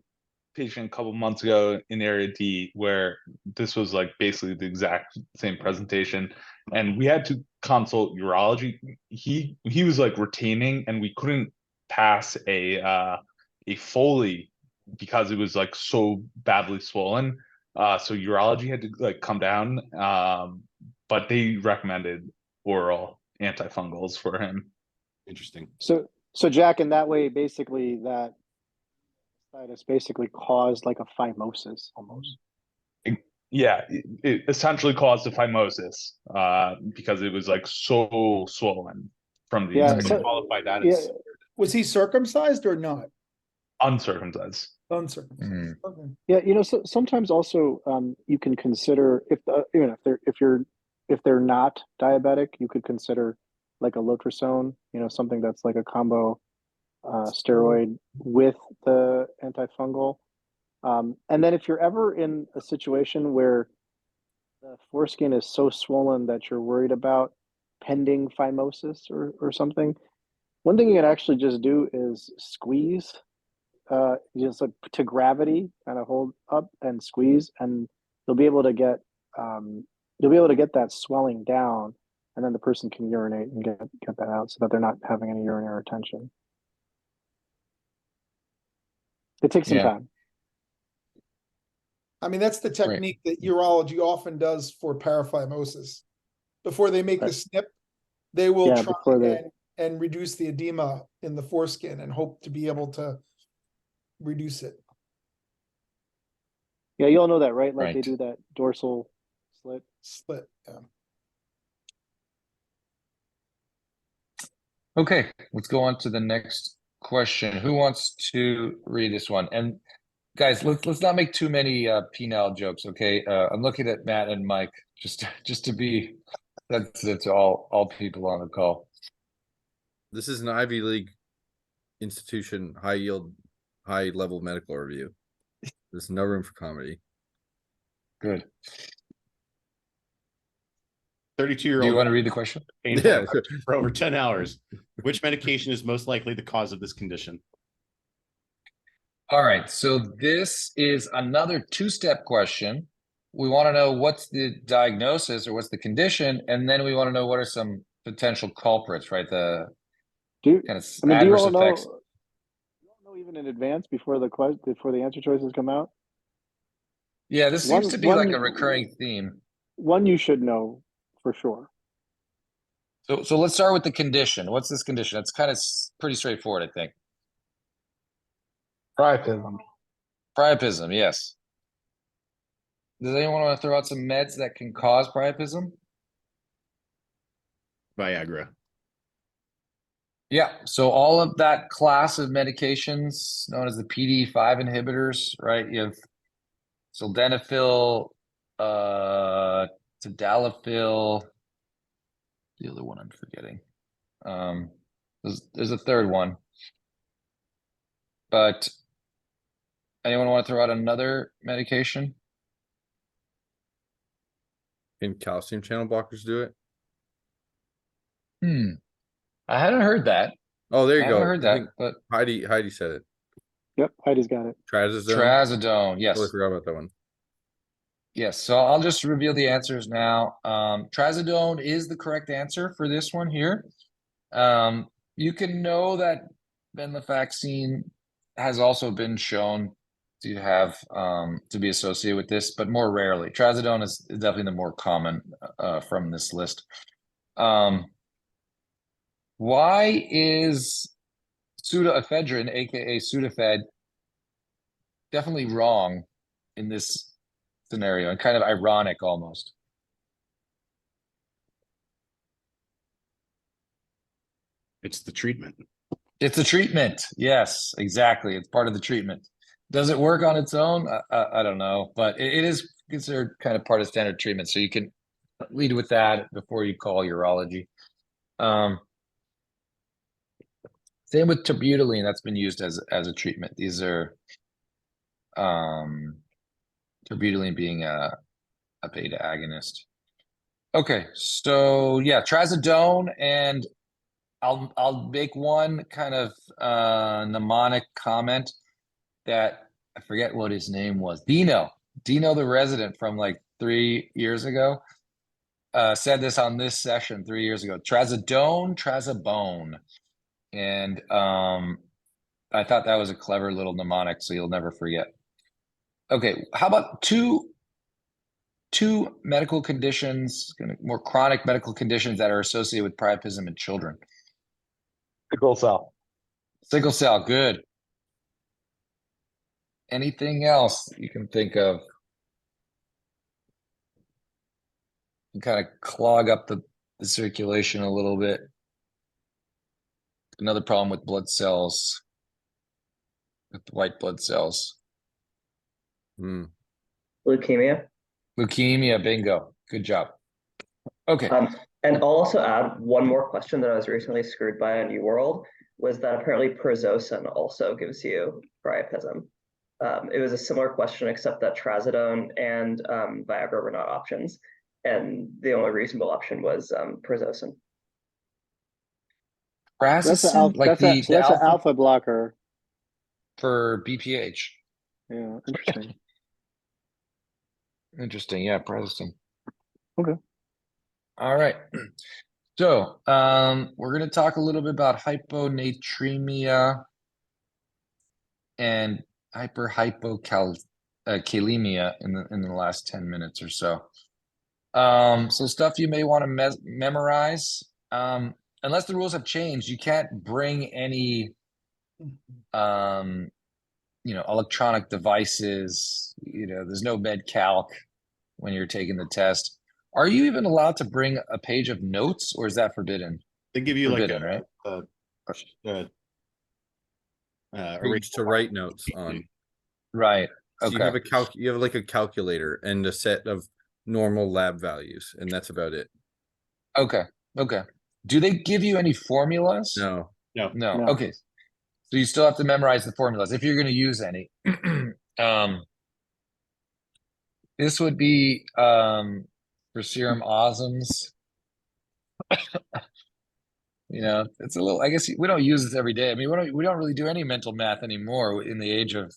patient a couple months ago in area D where this was like basically the exact same presentation, and we had to consult urology. He was like retaining, and we couldn't pass a Foley because it was like so badly swollen. So urology had to like come down, but they recommended oral antifungals for him. Interesting. So Jack, in that way, basically that cystitis basically caused like a phimosis almost. Yeah, it essentially caused a phimosis because it was like so swollen from the Yeah, So qualify that yeah. as Was he circumcised or not? uncircumcised. Uncircumcised. Okay. Yeah, so sometimes also you can consider if they're not diabetic, you could consider like a lotrasone, something that's like a combo steroid with the antifungal. And then if you're ever in a situation where the foreskin is so swollen that you're worried about pending phimosis or something, one thing you can actually just do is squeeze, just like to gravity, kind of hold up and squeeze, and you'll be able to get that swelling down, and then the person can urinate and get that out so that they're not having any urinary retention. It takes some time. I mean, that's the technique that urology often does for paraphimosis. Before they make the snip, they will try and reduce the edema in the foreskin and hope to be able to reduce it. Yeah, you all know that, right? Like they do that dorsal slit. Yeah. Okay, let's go on to the next question. Who wants to read this one? And guys, let's not make too many penile jokes, okay? I'm looking at Matt and Mike just to be sensitive to all people on the call. This is an Ivy League institution, high yield, high level medical review. There's no room for comedy. Good. 32-year-old. Do you want to read the question? Yeah, for over 10 hours. Which medication is most likely the cause of this condition? All right, so this is another two-step question. We want to know what's the diagnosis or what's the condition, and then we want to know what are some potential culprits, right? The kind of adverse effects. Do you all know even in advance before the answer choices come out? Yeah, this seems to be like a recurring theme. One you should know for sure. So let's start with the condition. What's this condition? It's kind of pretty straightforward, I think. Priapism. Priapism, yes. Does anyone want to throw out some meds that can cause priapism? Viagra. Yeah, so all of that class of medications known as the PDE5 inhibitors, right? You have sildenafil, tadalafil, the other one I'm forgetting. There's a third one. But anyone want to throw out another medication? Can calcium channel blockers do it? I hadn't heard that. Oh, there you go. I heard that, but Heidi said it. Yep, Heidi's got it. Trazodone, yes. Totally forgot about that one. Yes, so I'll just reveal the answers now. Trazodone is the correct answer for this one here. You can know that venlafaxine has also been shown do have to be associated with this, but more rarely. Trazodone is definitely the more common from this list. Why is pseudoephedrine, aka Sudafed, definitely wrong in this scenario and kind of ironic almost? It's the treatment. It's a treatment. Yes, exactly. It's part of the treatment. Does it work on its own? I don't know, but it is considered kind of part of standard treatment. So you can lead with that before you call urology. Same with terbutaline, that's been used as a treatment. These are terbutaline being a beta agonist. Okay, so yeah, trazodone, and I'll make one kind of mnemonic comment that I forget what his name was. Dino, the resident from like 3 years ago, said this on this session 3 years ago. Trazodone, trazobone. And I thought that was a clever little mnemonic, so you'll never forget. Okay, how about two medical conditions, more chronic medical conditions that are associated with priapism in children? Sickle cell. Sickle cell, good. Anything else you can think of? You kind of clog up the circulation a little bit. Another problem with blood cells, with white blood cells. Leukemia. Leukemia, bingo. Good job. Okay. And I'll also add one more question that I was recently screwed by on New World, was that apparently prazosin also gives you priapism. It was a similar question, except that trazodone and Viagra were not options, and the only reasonable option was prazosin. That's Prazosin, like that's the an alpha blocker. for BPH. Yeah, interesting. Interesting. Yeah, prazosin. Okay. All right. So we're going to talk a little bit about hyponatremia and hypokalemia in the last 10 minutes or so. So stuff you may want to memorize. Unless the rules have changed, you can't bring any electronic devices. There's no med calc when you're taking the test. Are you even allowed to bring a page of notes, or is that forbidden? They give you Forbidden, like right? Page to write notes on. Right. So Okay. you have like a calculator and a set of normal lab values, and that's about it. Okay. Do they give you any formulas? No. No. Okay. So you still have to memorize the formulas if you're going to use any. This would be for serum osms. It's a little, I guess we don't use this every day. I mean, we don't really do any mental math anymore in the age of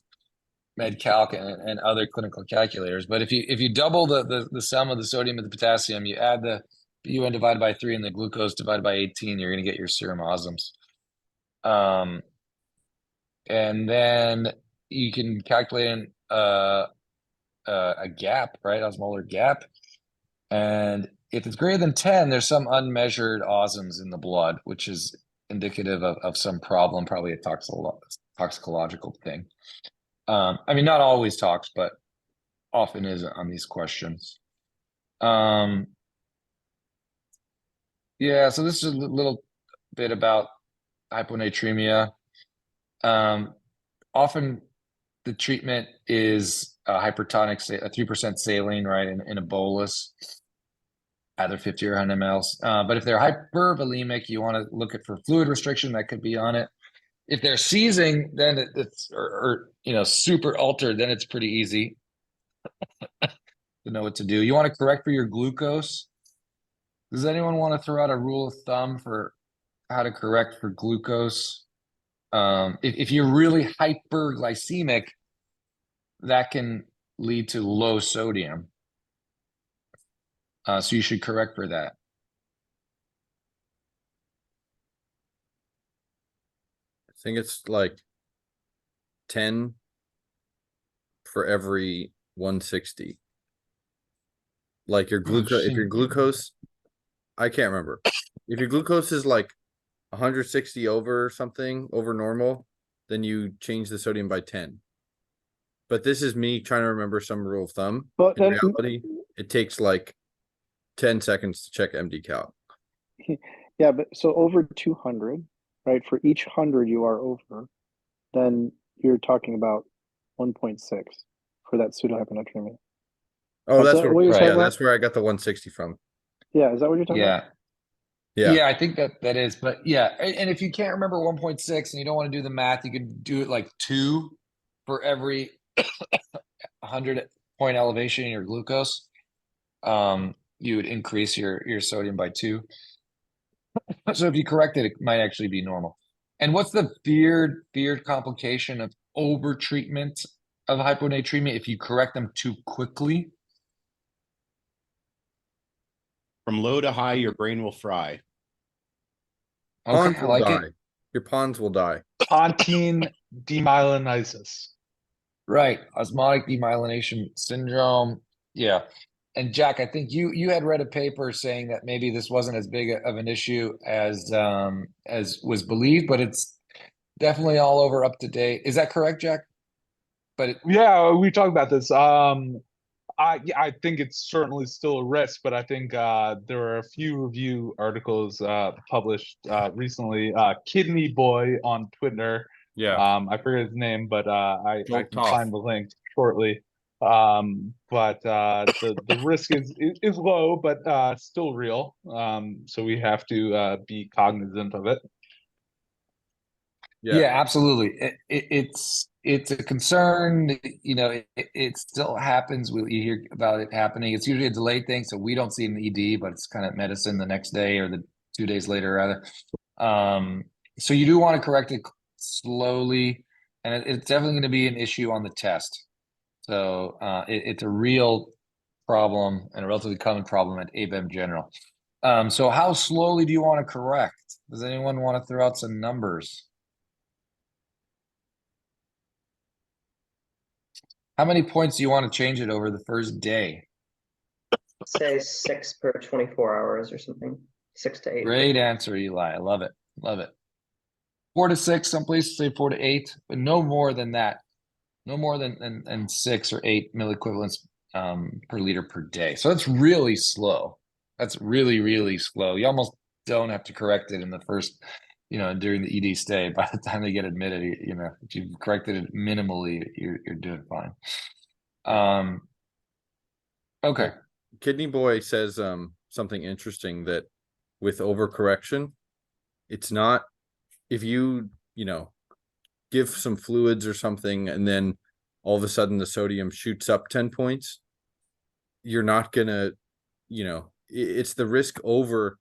MedCalc and other clinical calculators. But if you double the sum of the sodium and the potassium, you add the BUN divided by 3 and the glucose divided by 18, you're going to get your serum osms. And then you can calculate a gap, right? Osmolar gap. And if it's greater than 10, there's some unmeasured osms in the blood, which is indicative of some problem, probably a toxicological thing. I mean, not always talks, but often is on these questions. Yeah, so this is a little bit about hyponatremia. Often the treatment is hypertonic, a 3% saline, right, in a bolus, either 50 or 100 mLs. But if they're hypervolemic, you want to look at for fluid restriction that could be on it. If they're seizing, then it's or super altered, then it's pretty easy to know what to do. You want to correct for your glucose. Does anyone want to throw out a rule of thumb for how to correct for glucose? If you're really hyperglycemic, that can lead to low sodium. So you should correct for that. I think it's like 10 for every 160. Like your Oh, glucose, if your interesting. glucose, I can't remember. If your glucose is like 160 over something, over normal, then you change the sodium by 10. But this is me trying to remember some rule of thumb. But In then, reality, it takes like 10 seconds to check MD count. yeah, but so over 200, right? For each 100 you are over, then you're talking about 1.6 for that pseudohyponatremia. Oh, That's that's what what, you're talking yeah, about? that's where I got the 160 from. Yeah, is that what you're talking about? Yeah. Yeah. I think that is, but yeah, and if you can't remember 1.6 and you don't want to do the math, you could do it like 2 for every 100-point elevation in your glucose. You would increase your sodium by 2. So if you correct it, it might actually be normal. And what's the feared complication of over treatment of hyponatremia if you correct them too quickly? From low to high, your brain will fry. Okay, Pawns I will like die. it. Your pawns will die. Pontine demyelinasis. Right, osmotic demyelination syndrome. Yeah. And Jack, I think you had read a paper saying that maybe this wasn't as big of an issue as was believed, but it's definitely all over up to date. Is that correct, Jack? But Yeah, we talked about this. I think it's certainly still a risk, but I think there are a few review articles published recently. Kidney Boy on Twitter. Yeah. I forget his name, but I Joel can Toff. find the link shortly. But the risk is low, but still real. So we have to be cognizant of it. yeah, absolutely. It's a concern. You know, it still happens. You hear about it happening. It's usually a delayed thing, so we don't see an ED, but it's kind of medicine the next day or the 2 days later, rather. So you do want to correct it slowly, and it's definitely going to be an issue on the test. So it's a real problem and a relatively common problem at ABEM General. So how slowly do you want to correct? Does anyone want to throw out some numbers? How many points do you want to change it over the first day? Say 6 per 24 hours or something. 6 to 8. Great answer, Eli. I love it. Love it. 4 to 6, some places say 4 to 8, but no more than that. No more than 6 or 8 milliequivalents per liter per day. So that's really slow. That's really, really slow. You almost don't have to correct it in the first, during the ED stay. By the time they get admitted, if you've corrected it minimally, you're doing fine. Okay. Kidney Boy says something interesting, that with overcorrection, it's not, if you give some fluids or something and then all of a sudden the sodium shoots up 10 points, you're not gonna, it's the risk over,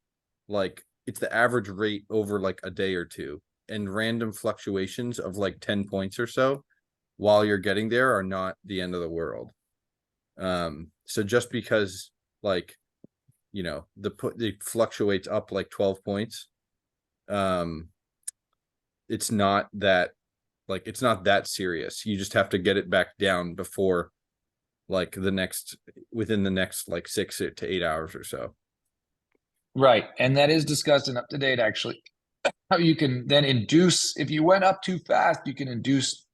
like, it's the average rate over like a day or two, and random fluctuations of like 10 points or so while you're getting there are not the end of the world. So just because, like, it fluctuates up like 12 points, it's not that, like, it's not that serious. You just have to get it back down before, like, within the next like 6 to 8 hours or so. Right. And that is discussed and up to date, actually. How you can then induce, if you went up too fast, you can induce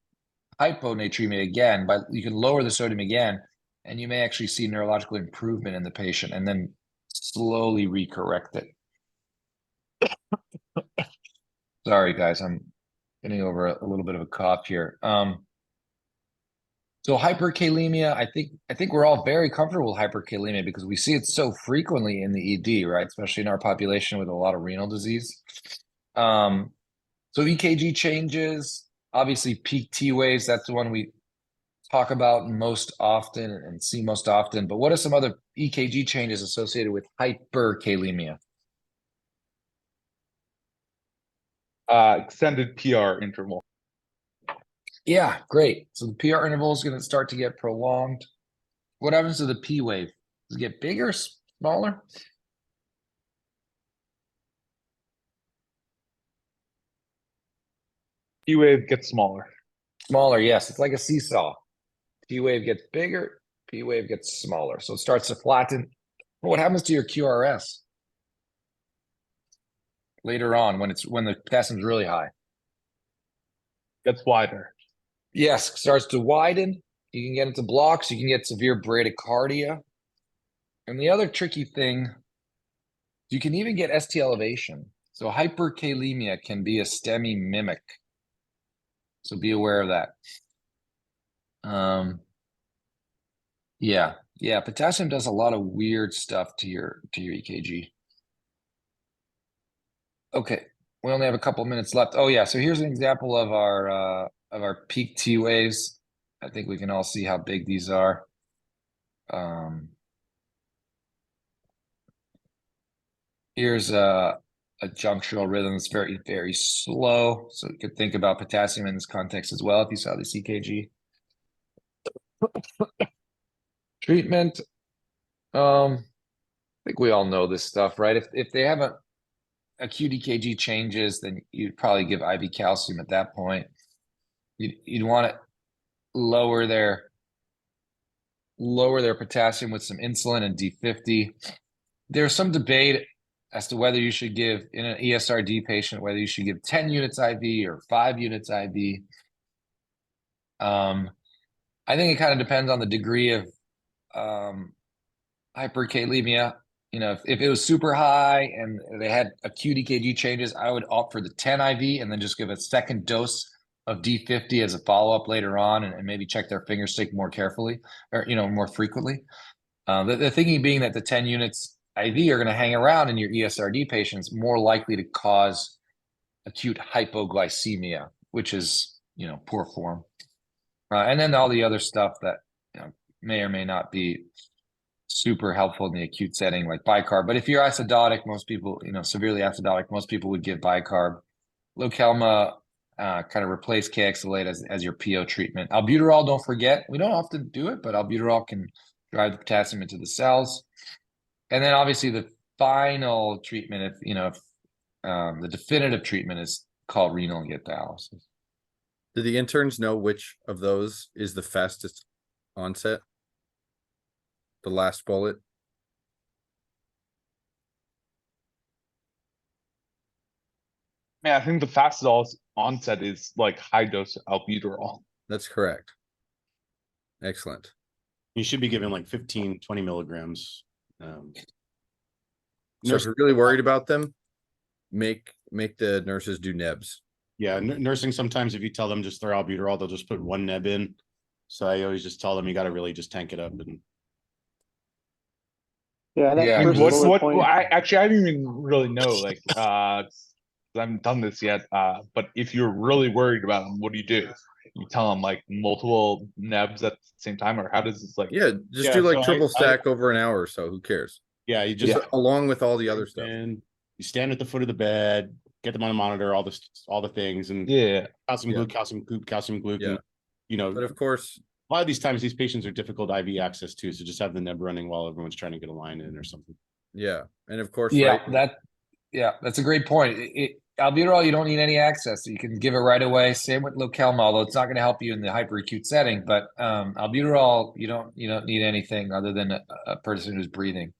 hyponatremia again, but you can lower the sodium again, and you may actually see neurological improvement in the patient and then slowly recorrect it. Sorry, guys, I'm getting over a little bit of a cough here. So hyperkalemia, I think we're all very comfortable with hyperkalemia because we see it so frequently in the ED, right? Especially in our population with a lot of renal disease. So EKG changes, obviously peak T waves, that's the one we talk about most often and see most often. But what are some other EKG changes associated with hyperkalemia? Extended PR interval. Yeah, great. So the PR interval is going to start to get prolonged. What happens to the P wave? Does it get bigger, smaller? P wave gets smaller. Smaller, yes. It's like a seesaw. P wave gets bigger, P wave gets smaller. So it starts to flatten. What happens to your QRS later on when the potassium's really high? Gets wider. Yes, starts to widen. You can get into blocks. You can get severe bradycardia. And the other tricky thing, you can even get ST elevation. So hyperkalemia can be a STEMI mimic. So be aware of that. Yeah, potassium does a lot of weird stuff to your EKG. Okay, we only have a couple minutes left. Oh yeah, so here's an example of our peak T waves. I think we can all see how big these are. Here's a junctional rhythm that's very, very slow. So you could think about potassium in this context as well if you saw this EKG. Treatment. I think we all know this stuff, right? If they have a acute EKG changes, then you'd probably give IV calcium at that point. You'd want to lower their potassium with some insulin and D50. There's some debate as to whether you should give in an ESRD patient, whether you should give 10 units IV or 5 units IV. I think it kind of depends on the degree of hyperkalemia. You know, if it was super high and they had acute EKG changes, I would opt for the 10 IV and then just give a second dose of D50 as a follow-up later on and maybe check their finger stick more carefully or, more frequently. The thinking being that the 10 units IV are going to hang around in your ESRD patients, more likely to cause acute hypoglycemia, which is, poor form. And then all the other stuff that may or may not be super helpful in the acute setting, like bicarb. But if you're acidotic, most people, severely acidotic, most people would give bicarb. Lokelma kind of replace Kxalate as your PO treatment. Albuterol, don't forget, we don't often do it, but albuterol can drive the potassium into the cells. And then obviously the final treatment, if the definitive treatment is called renal and get dialysis. Do the interns know which of those is the fastest onset? The last bullet? Man, I think the fastest onset is like high dose albuterol. That's correct. Excellent. You should be given like 15, 20 milligrams. So if you're really worried about them, make the nurses do nebs. Yeah, nursing, sometimes if you tell them just throw albuterol, they'll just put one neb in. So I always just tell them you got to really just tank it up. And Yeah, that Yeah, first bullet point. I don't even really know, like, I haven't done this yet. But if you're really worried about them, what do? You tell them like multiple nebs at the same time, or how does this like? Yeah, just do like triple stack over an hour or so. Who cares? Yeah, you just along with all the other stuff. And you stand at the foot of the bed, get them on a monitor, all the things, and calcium gluc, calcium gluc, and But of course, a lot of these times these patients are difficult IV access too, so just have the neb running while everyone's trying to get a line in or something. Yeah, and of course, that's a great point. Albuterol, you don't need any access. You can give it right away. Same with Lokelma, although it's not going to help you in the hyperacute setting. But albuterol, you don't need anything other than a person who's breathing.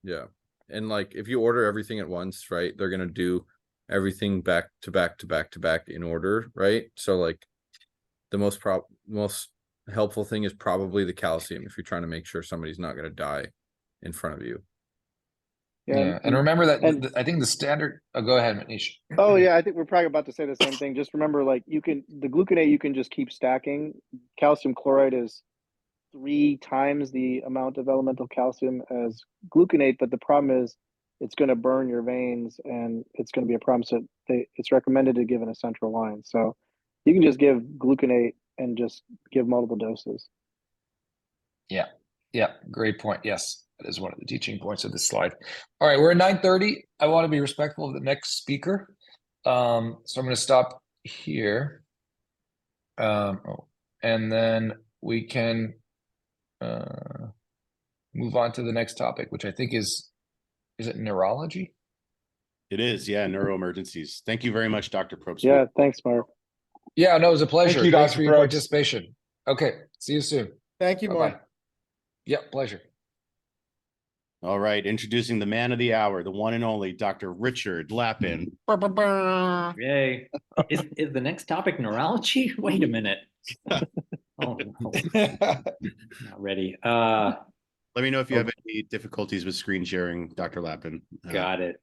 Yeah, and like if you order everything at once, right? They're gonna do everything back to back to back to back in order, right? So like the most helpful thing is probably the calcium if you're trying to make sure somebody's not gonna die in front of you. Yeah, and remember that I think the standard. Oh, go ahead, Manish. Oh yeah, I think we're probably about to say the same thing. Just remember, like the gluconate you can just keep stacking. Calcium chloride is 3 times the amount of elemental calcium as gluconate, but the problem is it's going to burn your veins and it's going to be a problem. So it's recommended to give in a central line. So you can just give gluconate and just give multiple doses. Yeah, great point. Yes, that is one of the teaching points of this slide. All right, we're at 9:30. I want to be respectful of the next speaker. So I'm going to stop here. And then we can move on to the next topic, which I think is it neurology? It is, yeah, neuro emergencies. Thank you very much, Dr. Probst. Yeah, thanks, Mark. Yeah, no, it was a pleasure. Thank you, Thanks Dr. for your Probst. participation. Okay, see you soon. Thank you, Bye-bye. Mark. Yep, pleasure. All right, introducing the man of the hour, the one and only Dr. Richard Lappin. Yay. Is the next topic neurology? Wait a minute. Oh, no. Not ready. Let me know if you have any difficulties with screen sharing, Dr. Lappin. Got it.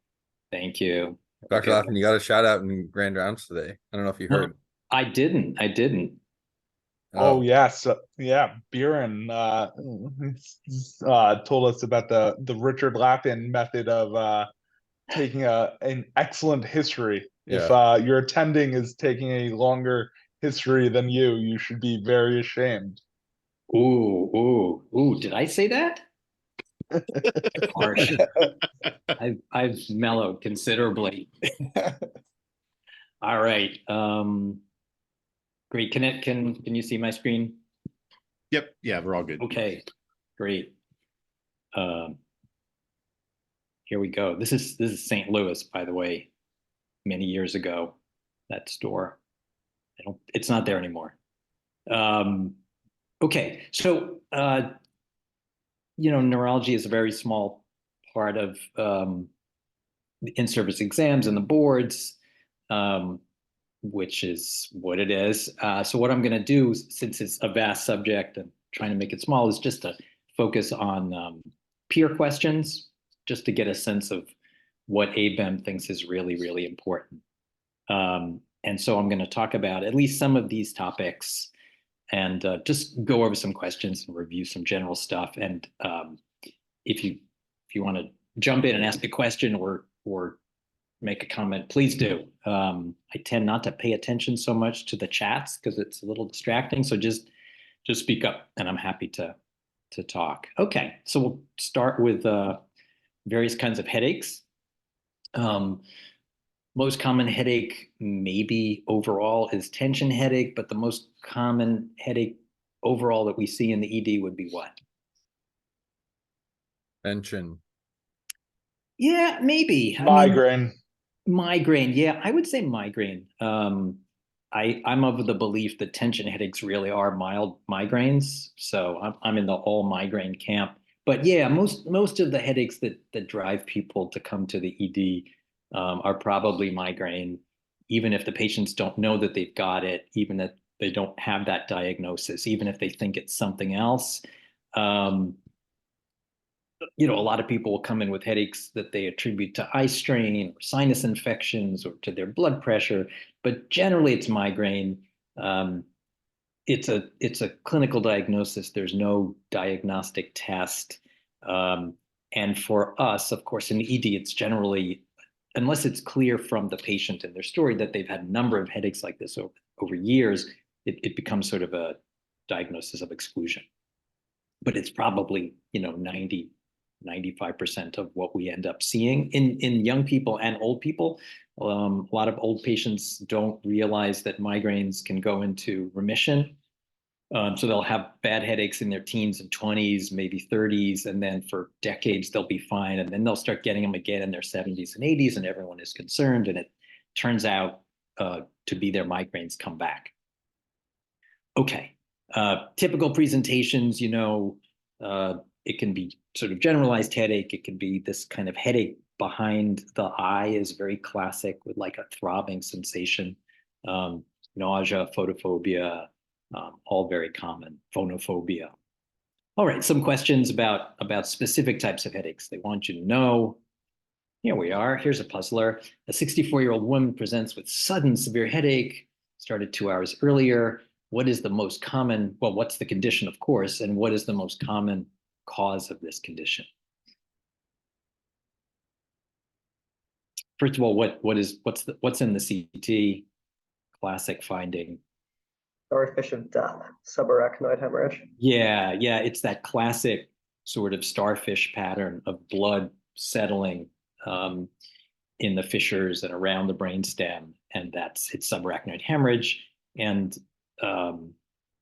Thank you. Dr. Okay. Lappin, you got a shout out in Grand Rounds today. I don't know if you heard. I didn't. Oh yes, yeah. Buren told us about the Richard Lappin method of taking an excellent history. If your attending is taking a longer history than you should be very ashamed. Ooh. Did I say that? Harsh. I've mellowed considerably. All right. Great. Can you see my screen? Yep. Yeah, we're all good. Okay. Great. Here we go. This is St. Louis, by the way, many years ago, that store. It's not there anymore. Okay. So neurology is a very small part of the in-service exams and the boards, which is what it is. So what I'm going to do, since it's a vast subject and trying to make it small, is just to focus on peer questions, just to get a sense of what ABEM thinks is really, really important. And so I'm going to talk about at least some of these topics and just go over some questions and review some general stuff. And if you want to jump in and ask a question or make a comment, please do. I tend not to pay attention so much to the chats because it's a little distracting. So just speak up, and I'm happy to talk. Okay, so we'll start with various kinds of headaches. Most common headache, maybe overall, is tension headache, but the most common headache overall that we see in the ED would be what? Tension. Yeah, maybe. Migraine. Migraine. Yeah, I would say migraine. I'm of the belief that tension headaches really are mild migraines. So I'm in the all migraine camp. But yeah, most of the headaches that drive people to come to the ED are probably migraine, even if the patients don't know that they've got it, even if they don't have that diagnosis, even if they think it's something else. A lot of people will come in with headaches that they attribute to eye strain or sinus infections or to their blood pressure, but generally it's migraine. It's a clinical diagnosis. There's no diagnostic test. And for us, of course, in the ED, it's generally, unless it's clear from the patient and their story that they've had a number of headaches like this over years, it becomes sort of a diagnosis of exclusion. But it's probably 95% of what we end up seeing in young people and old people. A lot of old patients don't realize that migraines can go into remission. So they'll have bad headaches in their teens and 20s, maybe 30s, and then for decades they'll be fine. And then they'll start getting them again in their 70s and 80s, and everyone is concerned. And it turns out to be their migraines come back. Okay, typical presentations, it can be sort of generalized headache. It can be this kind of headache behind the eye is very classic with like a throbbing sensation, nausea, photophobia, all very common, phonophobia. All right, some questions about specific types of headaches. They want you to know. Here we are. Here's a puzzler. A 64-year-old woman presents with sudden severe headache, started 2 hours earlier. What is the most common, well, what's the condition, of course, and what is the most common cause of this condition? First of all, what's in the CT? Classic finding. Starfish of death, subarachnoid hemorrhage. Yeah, it's that classic sort of starfish pattern of blood settling in the fissures and around the brainstem, and it's subarachnoid hemorrhage. And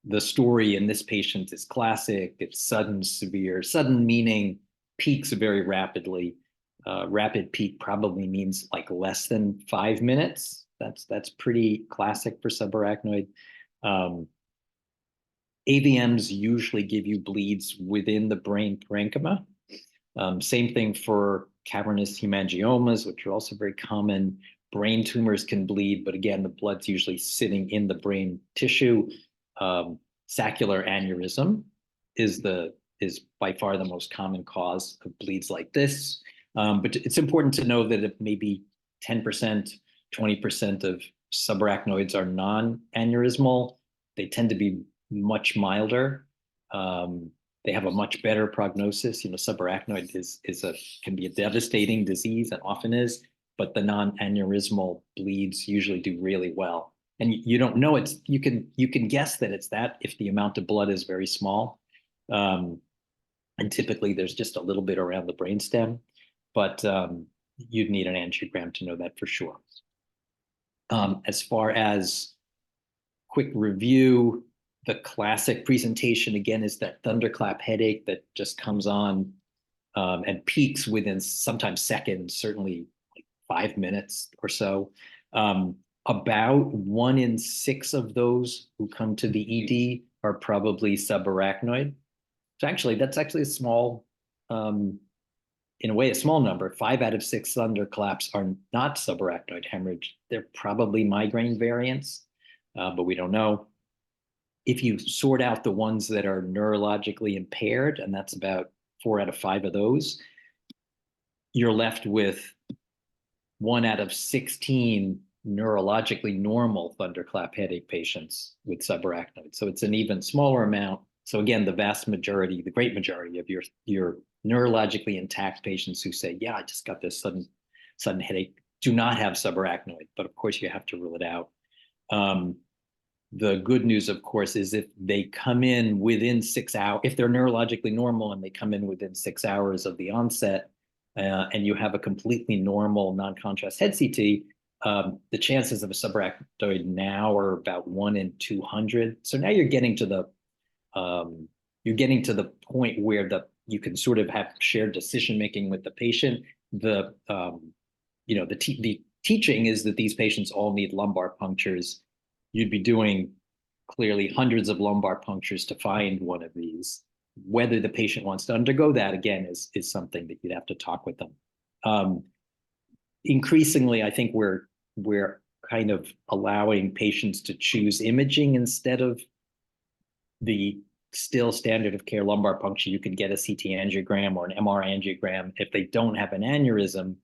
the story in this patient is classic. It's sudden, severe. Sudden meaning peaks very rapidly. Rapid peak probably means like less than 5 minutes. That's pretty classic for subarachnoid. AVMs usually give you bleeds within the brain parenchyma. Same thing for cavernous hemangiomas, which are also very common. Brain tumors can bleed, but again, the blood's usually sitting in the brain tissue. Saccular aneurysm is by far the most common cause of bleeds like this. But it's important to know that if maybe 10%, 20% of subarachnoids are non-aneurysmal, they tend to be much milder. They have a much better prognosis. Subarachnoid can be a devastating disease and often is, but the non-aneurysmal bleeds usually do really well. And you don't know you can guess that it's that if the amount of blood is very small. And typically there's just a little bit around the brainstem, but you'd need an angiogram to know that for sure. As far as quick review, the classic presentation again is that thunderclap headache that just comes on and peaks within sometimes seconds, certainly like 5 minutes or so. About 1 in 6 of those who come to the ED are probably subarachnoid. So that's actually a small, in a way, a small number. 5 out of 6 thunderclaps are not subarachnoid hemorrhage. They're probably migraine variants, but we don't know. If you sort out the ones that are neurologically impaired, and that's about 4 out of 5 of those, you're left with 1 out of 16 neurologically normal thunderclap headache patients with subarachnoid. So it's an even smaller amount. So again, the vast majority, the great majority of your neurologically intact patients who say, yeah, I just got this sudden headache, do not have subarachnoid, but of course you have to rule it out. The good news, of course, is if they come in within 6 hours, if they're neurologically normal and they come in within 6 hours of the onset, and you have a completely normal non-contrast head CT, the chances of a subarachnoid now are about 1 in 200. So now you're getting to the point where you can sort of have shared decision making with the patient. The teaching is that these patients all need lumbar punctures. You'd be doing clearly hundreds of lumbar punctures to find one of these. Whether the patient wants to undergo that, again, is something that you'd have to talk with them. Increasingly, I think we're kind of allowing patients to choose imaging instead of the still standard of care lumbar puncture. You can get a CT angiogram or an MR angiogram. If they don't have an aneurysm,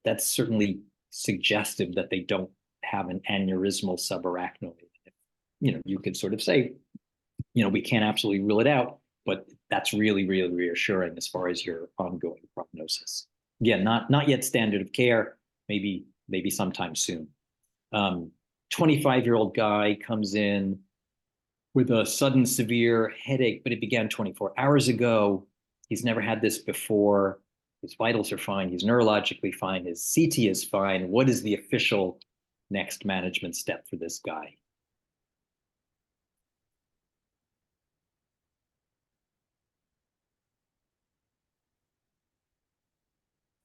that's certainly suggestive that they don't have an aneurysmal subarachnoid. You could sort of say, we can't absolutely rule it out, but that's really, really reassuring as far as your ongoing prognosis. Again, not yet standard of care, maybe sometime soon. 25-year-old guy comes in with a sudden severe headache, but it began 24 hours ago. He's never had this before. His vitals are fine. He's neurologically fine. His CT is fine. What is the official next management step for this guy?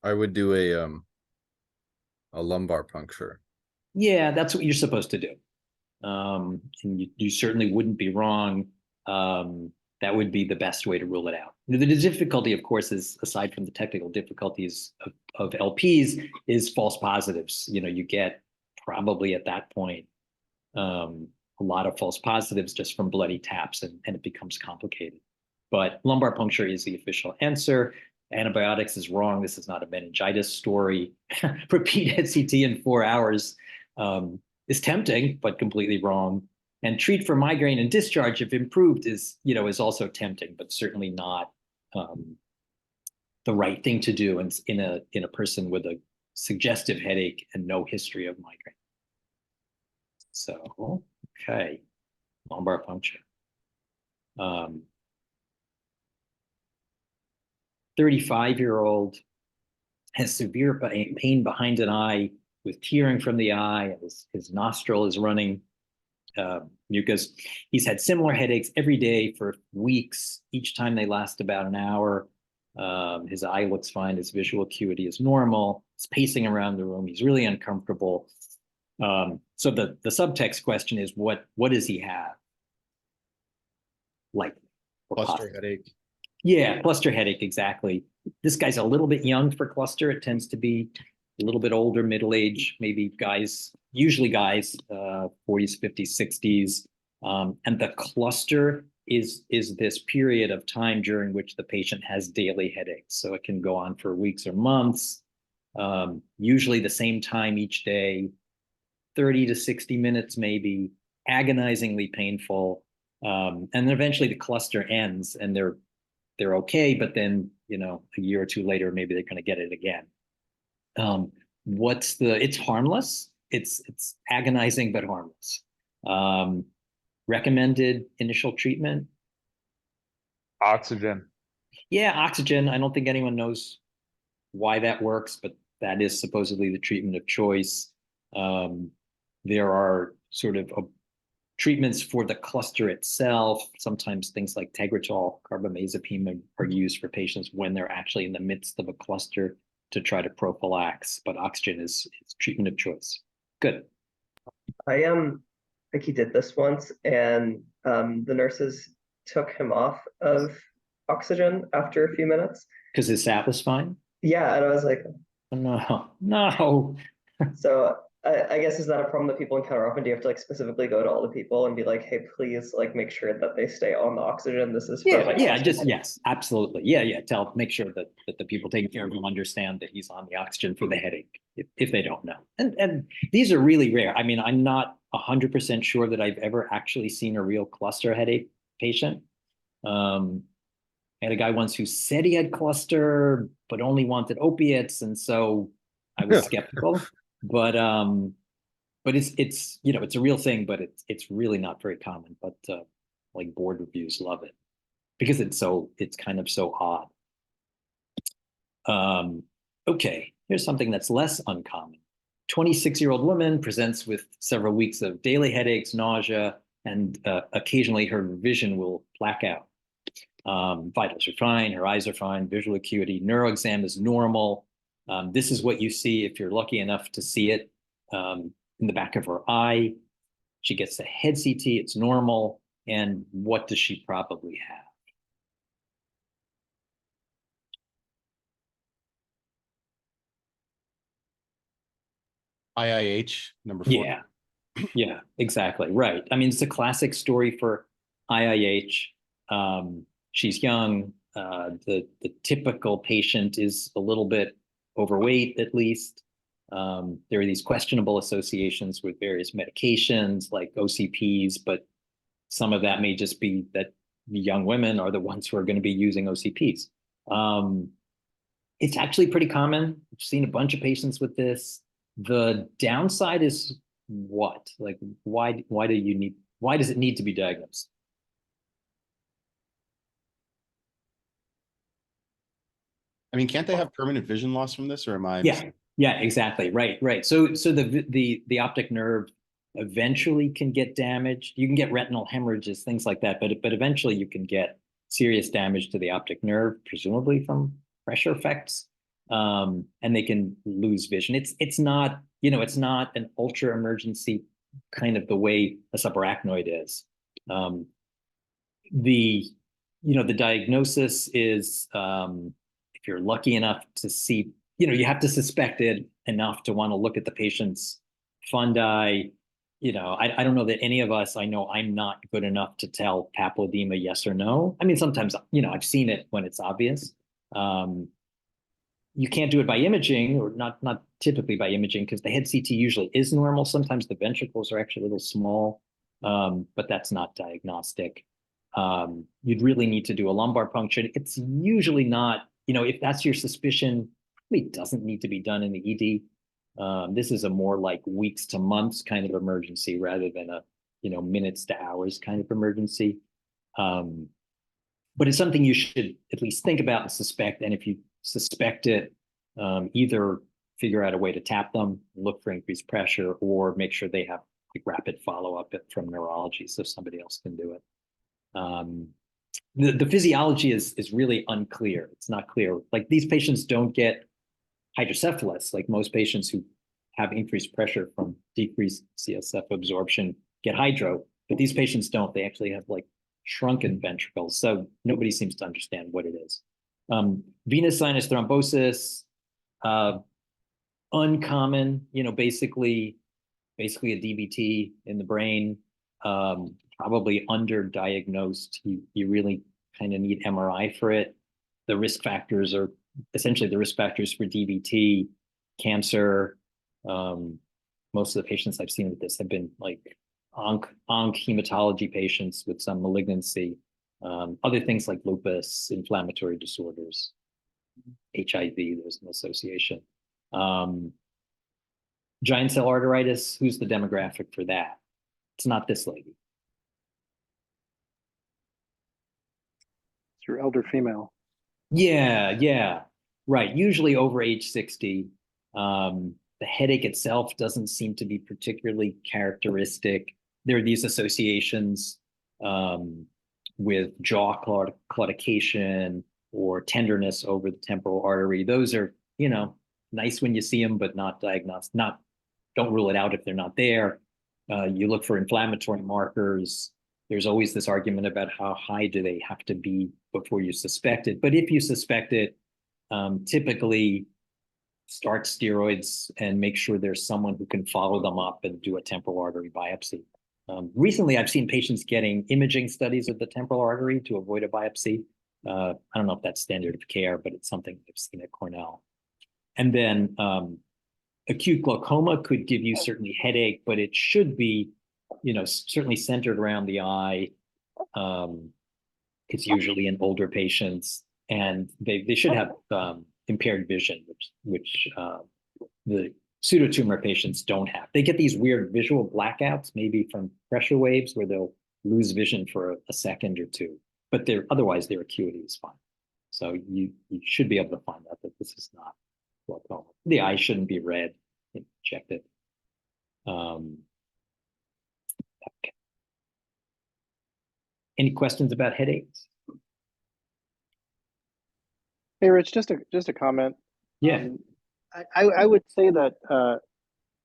I would do a lumbar puncture. Yeah, that's what you're supposed to do. And you certainly wouldn't be wrong. That would be the best way to rule it out. The difficulty, of course, is aside from the technical difficulties of LPs, is false positives. You get probably at that point a lot of false positives just from bloody taps, and it becomes complicated. But lumbar puncture is the official answer. Antibiotics is wrong. This is not a meningitis story. Repeat CT in 4 hours is tempting, but completely wrong. And treat for migraine and discharge if improved is also tempting, but certainly not the right thing to do in a person with a suggestive headache and no history of migraine. So, okay, lumbar puncture. 35-year-old has severe pain behind an eye with tearing from the eye. His nostril is running mucus. He's had similar headaches every day for weeks. Each time they last about an hour. His eye looks fine. His visual acuity is normal. He's pacing around the room. He's really uncomfortable. So the subtext question is, what does he have? likely. or Cluster possible. headache. Yeah, cluster headache, exactly. This guy's a little bit young for cluster. It tends to be a little bit older, middle age, maybe guys, usually guys, 40s, 50s, 60s. And the cluster is this period of time during which the patient has daily headaches. So it can go on for weeks or months, usually the same time each day, 30 to 60 minutes maybe, agonizingly painful. And then eventually the cluster ends and they're okay, but then, a year or two later, maybe they're going to get it again. It's harmless. It's agonizing, but harmless. Recommended initial treatment. Oxygen. Yeah, oxygen. I don't think anyone knows why that works, but that is supposedly the treatment of choice. There are sort of treatments for the cluster itself. Sometimes things like Tegretol, carbamazepine are used for patients when they're actually in the midst of a cluster to try to prophylax, but oxygen is treatment of choice. Good. I think he did this once, and the nurses took him off of oxygen after a few minutes. Because his sat was fine? Yeah, and I was like, oh, no. So I guess, is that a problem that people encounter often? Do you have to like specifically go to all the people and be like, hey, please like make sure that they stay on the oxygen? This is for like, yes, absolutely. Make sure that the people taking care of him understand that he's on the oxygen for the headache if they don't know. And these are really rare. I mean, I'm not 100% sure that I've ever actually seen a real cluster headache patient. I had a guy once who said he had cluster, but only wanted opiates. And so I was skeptical. But it's it's a real thing, but it's really not very common. But like board reviews love it because it's kind of so odd. Okay, here's something that's less uncommon. 26-year-old woman presents with several weeks of daily headaches, nausea, and occasionally her vision will black out. Vitals are fine, her eyes are fine, visual acuity, neuro exam is normal. This is what you see if you're lucky enough to see it in the back of her eye. She gets a head CT, it's normal. And what does she probably have? IIH, number 4. Yeah, exactly. Right. I mean, it's a classic story for IIH. She's young. The typical patient is a little bit overweight, at least. There are these questionable associations with various medications like OCPs, but some of that may just be that the young women are the ones who are going to be using OCPs. It's actually pretty common. I've seen a bunch of patients with this. The downside is what? Like, why does it need to be diagnosed? I mean, can't they have permanent vision loss from this, or am I? Yeah, exactly. Right. So the optic nerve eventually can get damaged. You can get retinal hemorrhages, things like that, but eventually you can get serious damage to the optic nerve, presumably from pressure effects, and they can lose vision. It's not an ultra emergency kind of the way a subarachnoid is. The diagnosis is if you're lucky enough to see, you have to suspect it enough to want to look at the patient's fundi. I don't know that any of us, I know I'm not good enough to tell papilledema yes or no. I mean, sometimes, I've seen it when it's obvious. You can't do it by imaging, or not typically by imaging, because the head CT usually is normal. Sometimes the ventricles are actually a little small, but that's not diagnostic. You'd really need to do a lumbar puncture. It's usually not, if that's your suspicion, probably doesn't need to be done in the ED. This is a more like weeks to months kind of emergency rather than a, minutes to hours kind of emergency. But it's something you should at least think about and suspect. And if you suspect it, either figure out a way to tap them, look for increased pressure, or make sure they have like rapid follow-up from neurology so somebody else can do it. The physiology is really unclear. It's not clear. Like, these patients don't get hydrocephalus, like most patients who have increased pressure from decreased CSF absorption get hydro, but these patients don't. They actually have like shrunken ventricles. So nobody seems to understand what it is. Venous sinus thrombosis, uncommon, basically a DVT in the brain, probably underdiagnosed. You really kind of need MRI for it. The risk factors are essentially the risk factors for DVT, cancer. Most of the patients I've seen with this have been like onc hematology patients with some malignancy. Other things like lupus, inflammatory disorders, HIV, there's an association. Giant cell arteritis, who's the demographic for that? It's not this lady. It's your elder female. Yeah, right. Usually over age 60. The headache itself doesn't seem to be particularly characteristic. There are these associations with jaw claudication or tenderness over the temporal artery. Those are, nice when you see them, but not diagnosed. Don't rule it out if they're not there. You look for inflammatory markers. There's always this argument about how high do they have to be before you suspect it. But if you suspect it, typically start steroids and make sure there's someone who can follow them up and do a temporal artery biopsy. Recently, I've seen patients getting imaging studies of the temporal artery to avoid a biopsy. I don't know if that's standard of care, but it's something I've seen at Cornell. And then acute glaucoma could give you certainly headache, but it should be, certainly centered around the eye. It's usually in older patients, and they should have impaired vision, which the pseudotumor patients don't have. They get these weird visual blackouts, maybe from pressure waves, where they'll lose vision for a second or two, but otherwise their acuity is fine. So you should be able to find out that this is not glaucoma. The eye shouldn't be red. Checked it. Okay. Any questions about headaches? Hey, Rich, just a comment. Yeah. I would say that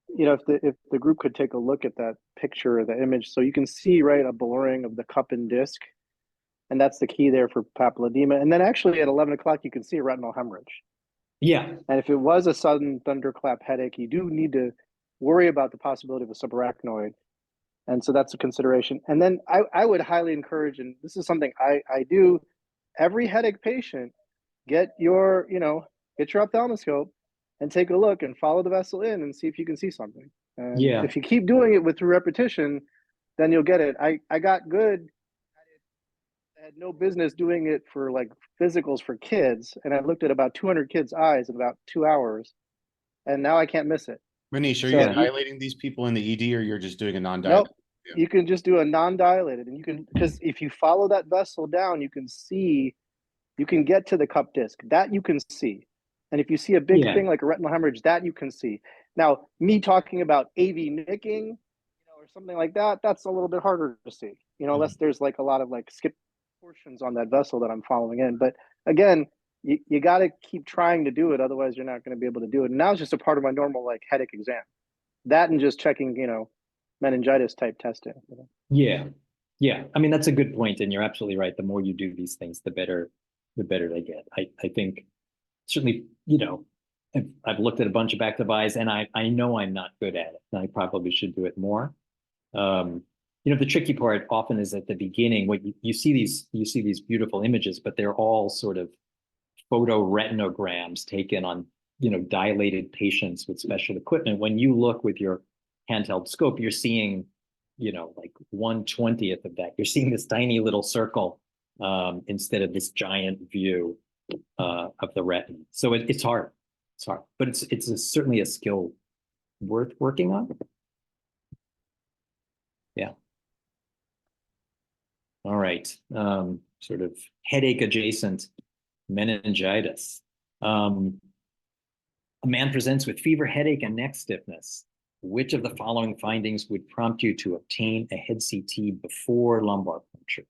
if the group could take a look at that picture, the image, so you can see a blurring of the cup and disc, and that's the key there for papilledema. And then actually at 11 o'clock you can see a retinal hemorrhage. Yeah. And if it was a sudden thunderclap headache, you do need to worry about the possibility of a subarachnoid. And so that's a consideration. And then I would highly encourage, and this is something I do, every headache patient, get your ophthalmoscope and take a look and follow the vessel in and see if you can see something. And if you keep doing it through repetition, then you'll get it. I got good at it. I had no business doing it for like physicals for kids, and I looked at about 200 kids' eyes in about 2 hours, and now I can't miss it. Manish, are you dilating these people in the ED, or you're just doing a non-dilated? Nope. You can just do a non-dilated, and you can, because if you follow that vessel down, you can get to the cup disc, that you can see. And if you see a big thing like a retinal hemorrhage, that you can see. Now, me talking about AV nicking, or something like that, that's a little bit harder to see, unless there's like a lot of like skip portions on that vessel that I'm following in. But again, you got to keep trying to do it, otherwise you're not going to be able to do it. And now it's just a part of my normal like headache exam. That and just checking, meningitis type testing. Yeah. I mean, that's a good point, and you're absolutely right. The more you do these things, the better they get. I think certainly, I've looked at a bunch of active eyes, and I know I'm not good at it, and I probably should do it more. The tricky part often is at the beginning when you see these beautiful images, but they're all sort of photoretinograms taken on dilated patients with special equipment. When you look with your handheld scope, you're seeing like 1/20th of that. You're seeing this tiny little circle instead of this giant view of the retina. So it's hard. It's hard, but it's certainly a skill worth working on. Yeah. All right. Sort of headache adjacent meningitis. A man presents with fever, headache, and neck stiffness. Which of the following findings would prompt you to obtain a head CT before lumbar puncture?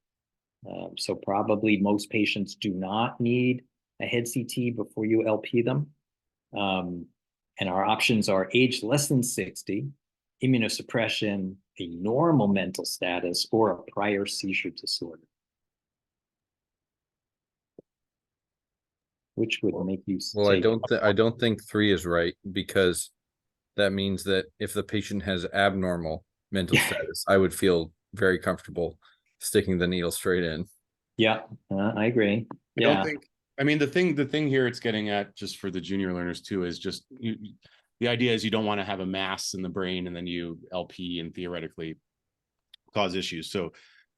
So probably most patients do not need a head CT before you LP them. And our options are age less than 60, immunosuppression, a normal mental status, or a prior seizure disorder. which would make you Well, say, I don't think 3 is right, because that means that if the patient has abnormal mental status, I would feel very comfortable sticking the needle straight in. yeah, I agree. I don't think, I mean, the thing here it's getting at, just for the junior learners too, is just the idea is you don't want to have a mass in the brain and then you LP and theoretically cause issues. So,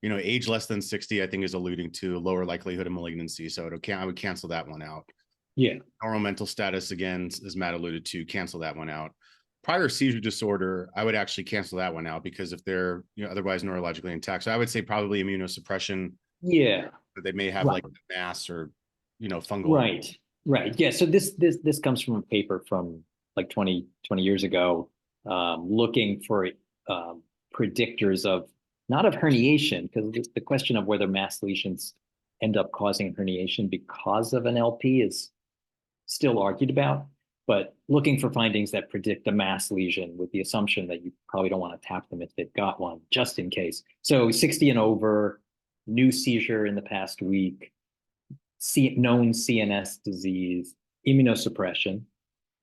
age less than 60, I think, is alluding to lower likelihood of malignancy. So I would cancel that one out. Yeah. Normal mental status, again, as Matt alluded to, cancel that one out. Prior seizure disorder, I would actually cancel that one out, because if they're otherwise neurologically intact, so I would say probably immunosuppression. Yeah. But they may have like mass or fungal. Right. Yeah. So this comes from a paper from like 20 years ago, looking for predictors of, not of herniation, because the question of whether mass lesions end up causing herniation because of an LP is still argued about, but looking for findings that predict a mass lesion, with the assumption that you probably don't want to tap them if they've got one, just in case. So 60 and over, new seizure in the past week, known CNS disease, immunosuppression,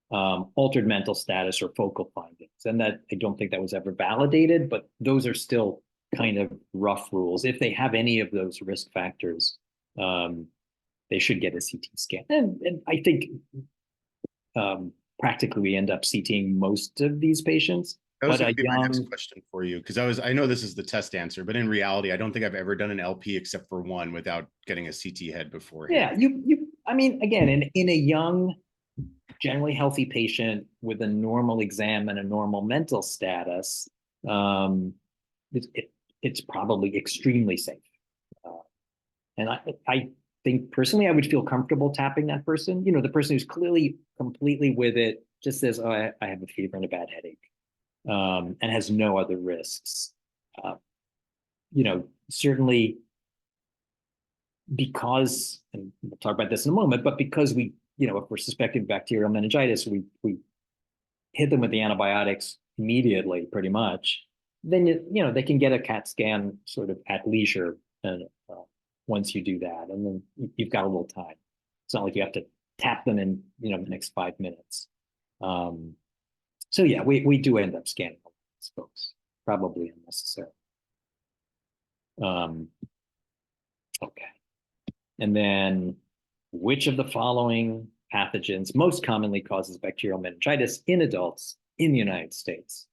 altered mental status, or focal findings. And that, I don't think that was ever validated, but those are still kind of rough rules. If they have any of those risk factors, they should get a CT scan. And I think practically we end up CTing most of these patients. That was going to be my next question for you, because I know this is the test answer, but in reality, I don't think I've ever done an LP except for one without getting a CT head beforehand. Yeah, I mean, again, in a young, generally healthy patient with a normal exam and a normal mental status, it's probably extremely safe. And I think personally, I would feel comfortable tapping that person. The person who's clearly completely with it, just says, "Oh, I have a fever and a bad headache," and has no other risks. Certainly because, and we'll talk about this in a moment, but because we, if we're suspecting bacterial meningitis, we hit them with the antibiotics immediately, pretty much. Then they can get a CAT scan sort of at leisure, and once you do that, and then you've got a little time. It's not like you have to tap them in the next 5 minutes. So yeah, we do end up scanning these folks, probably unnecessary. Okay. And then, which of the following pathogens most commonly causes bacterial meningitis in adults in the United States?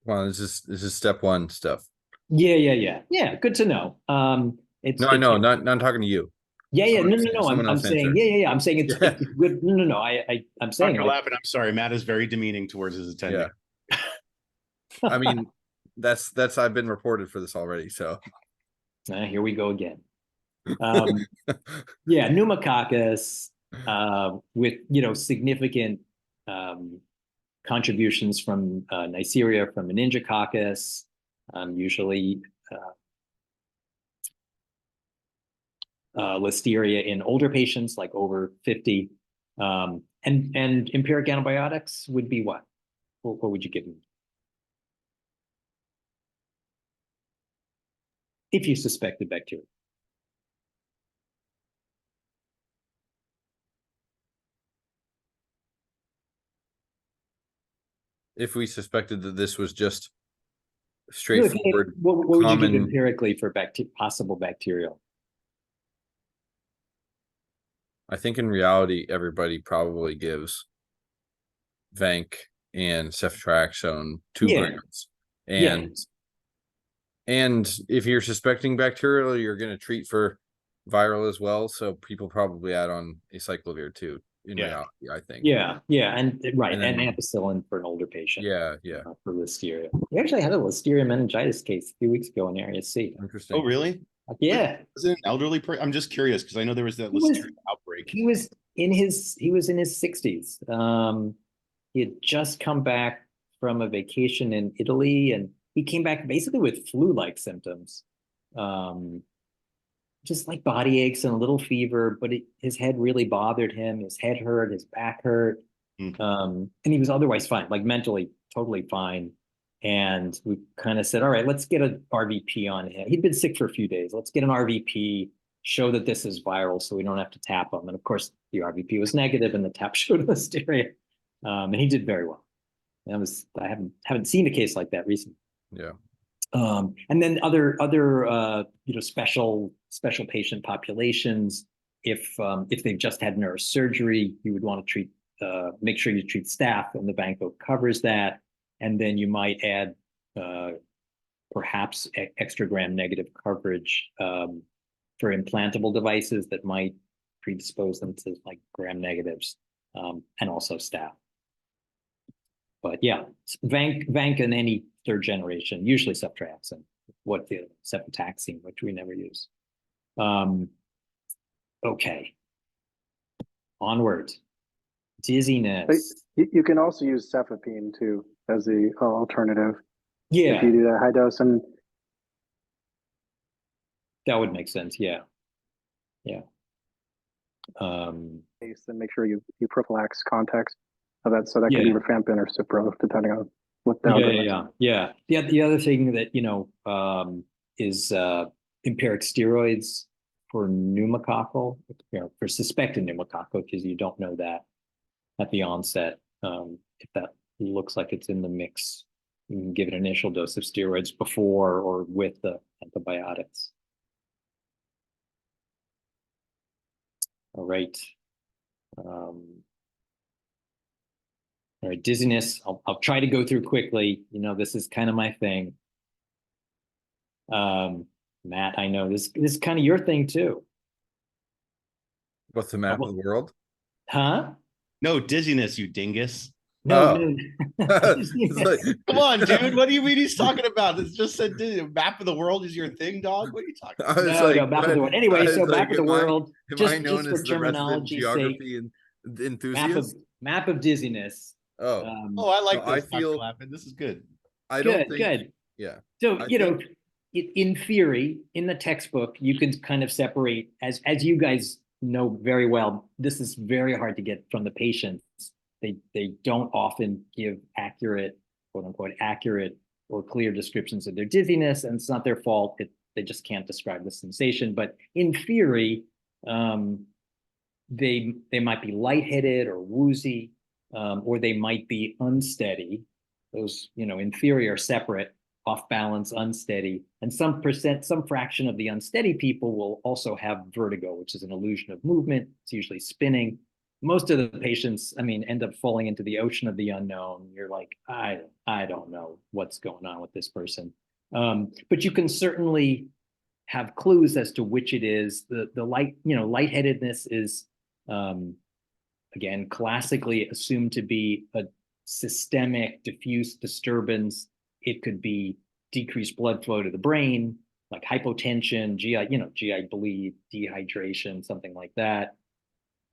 Well, this is step 1 stuff. Yeah. Good to know. No, I know, not talking to you. Yeah. No. I'm saying, yeah. I'm saying it's good. No. I'm saying, Dr. Lappin, I'm sorry, Matt is very demeaning towards his attending. Yeah. I mean, that's I've been reported for this already. So here we go again. Yeah, pneumococcus, with significant contributions from Neisseria, from meningococcus, usually Listeria in older patients, like over 50, and empiric antibiotics would be what? What would you give them? If you suspected bacteria. If we suspected that this was just straightforward, what would you give empirically for possible bacterial? I think in reality, everybody probably gives Vanc and ceftriaxone 2 grams. And if you're suspecting bacterial, you're going to treat for viral as well. So people probably add on acyclovir too. In reality, I think. Yeah, and ampicillin for an older patient. Yeah. For Listeria. We actually had a Listeria meningitis case a few weeks ago in Area C. Interesting. Oh, really? Yeah. Was it an elderly person? I'm just curious, because I know there was that Listeria outbreak. He was in his 60s. He had just come back from a vacation in Italy, and he came back basically with flu-like symptoms. Just like body aches and a little fever, but his head really bothered him. His head hurt, his back hurt. And he was otherwise fine, like mentally totally fine. And we kind of said, all right, let's get an RVP on him. He'd been sick for a few days. Let's get an RVP. show that this is viral so we don't have to tap him. And of course, the RVP was negative and the tap showed listeria. And he did very well. I haven't seen a case like that recently. Yeah. And then other special patient populations. If they've just had neurosurgery, you would want to make sure you treat staph, and the bank book covers that. And then you might add perhaps extra gram-negative coverage for implantable devices that might predispose them to like gram-negatives, and also staph. But yeah, Vanc and any third generation, usually ceftriaxone, cefotaxime, which we never use. Okay, onward. Dizziness. You can also use cefepime too as the alternative. Yeah, if you do that high dose, and that would make sense. Yeah. then make sure you prophylax context of that. So that could be rifampin or Cipro, depending on what the algorithm is. The other thing that is empiric steroids for pneumococcal, for suspected pneumococcal, because you don't know that at the onset. If that looks like it's in the mix, you can give an initial dose of steroids before or with the antibiotics. All right. All right, dizziness. I'll try to go through quickly. This is kind of my thing. Matt, I know this is kind of your thing too. What's the map of the world? Huh? No, dizziness, you dingus. No. Come on, dude. What do you mean he's talking about? It's just said map of the world is your thing, dog. What are you talking about? No, map of the world. Anyway, so map of the world. Just for terminology's sake, enthusiast? Map of dizziness. I like this. I feel Lappin. This is good. Good. Yeah. So in theory, in the textbook, you can kind of separate, as you guys know very well, this is very hard to get from the patients. They don't often give accurate, quote unquote, accurate or clear descriptions of their dizziness, and it's not their fault. They just can't describe the sensation. But in theory, they might be lightheaded or woozy, or they might be unsteady. Those, in theory, are separate, off balance, unsteady, and some fraction of the unsteady people will also have vertigo, which is an illusion of movement. It's usually spinning. Most of the patients, end up falling into the ocean of the unknown. You're like, I don't know what's going on with this person. But you can certainly have clues as to which it is. The lightheadedness is, again, classically assumed to be a systemic diffuse disturbance. It could be decreased blood flow to the brain, like hypotension, GI bleed, dehydration, something like that.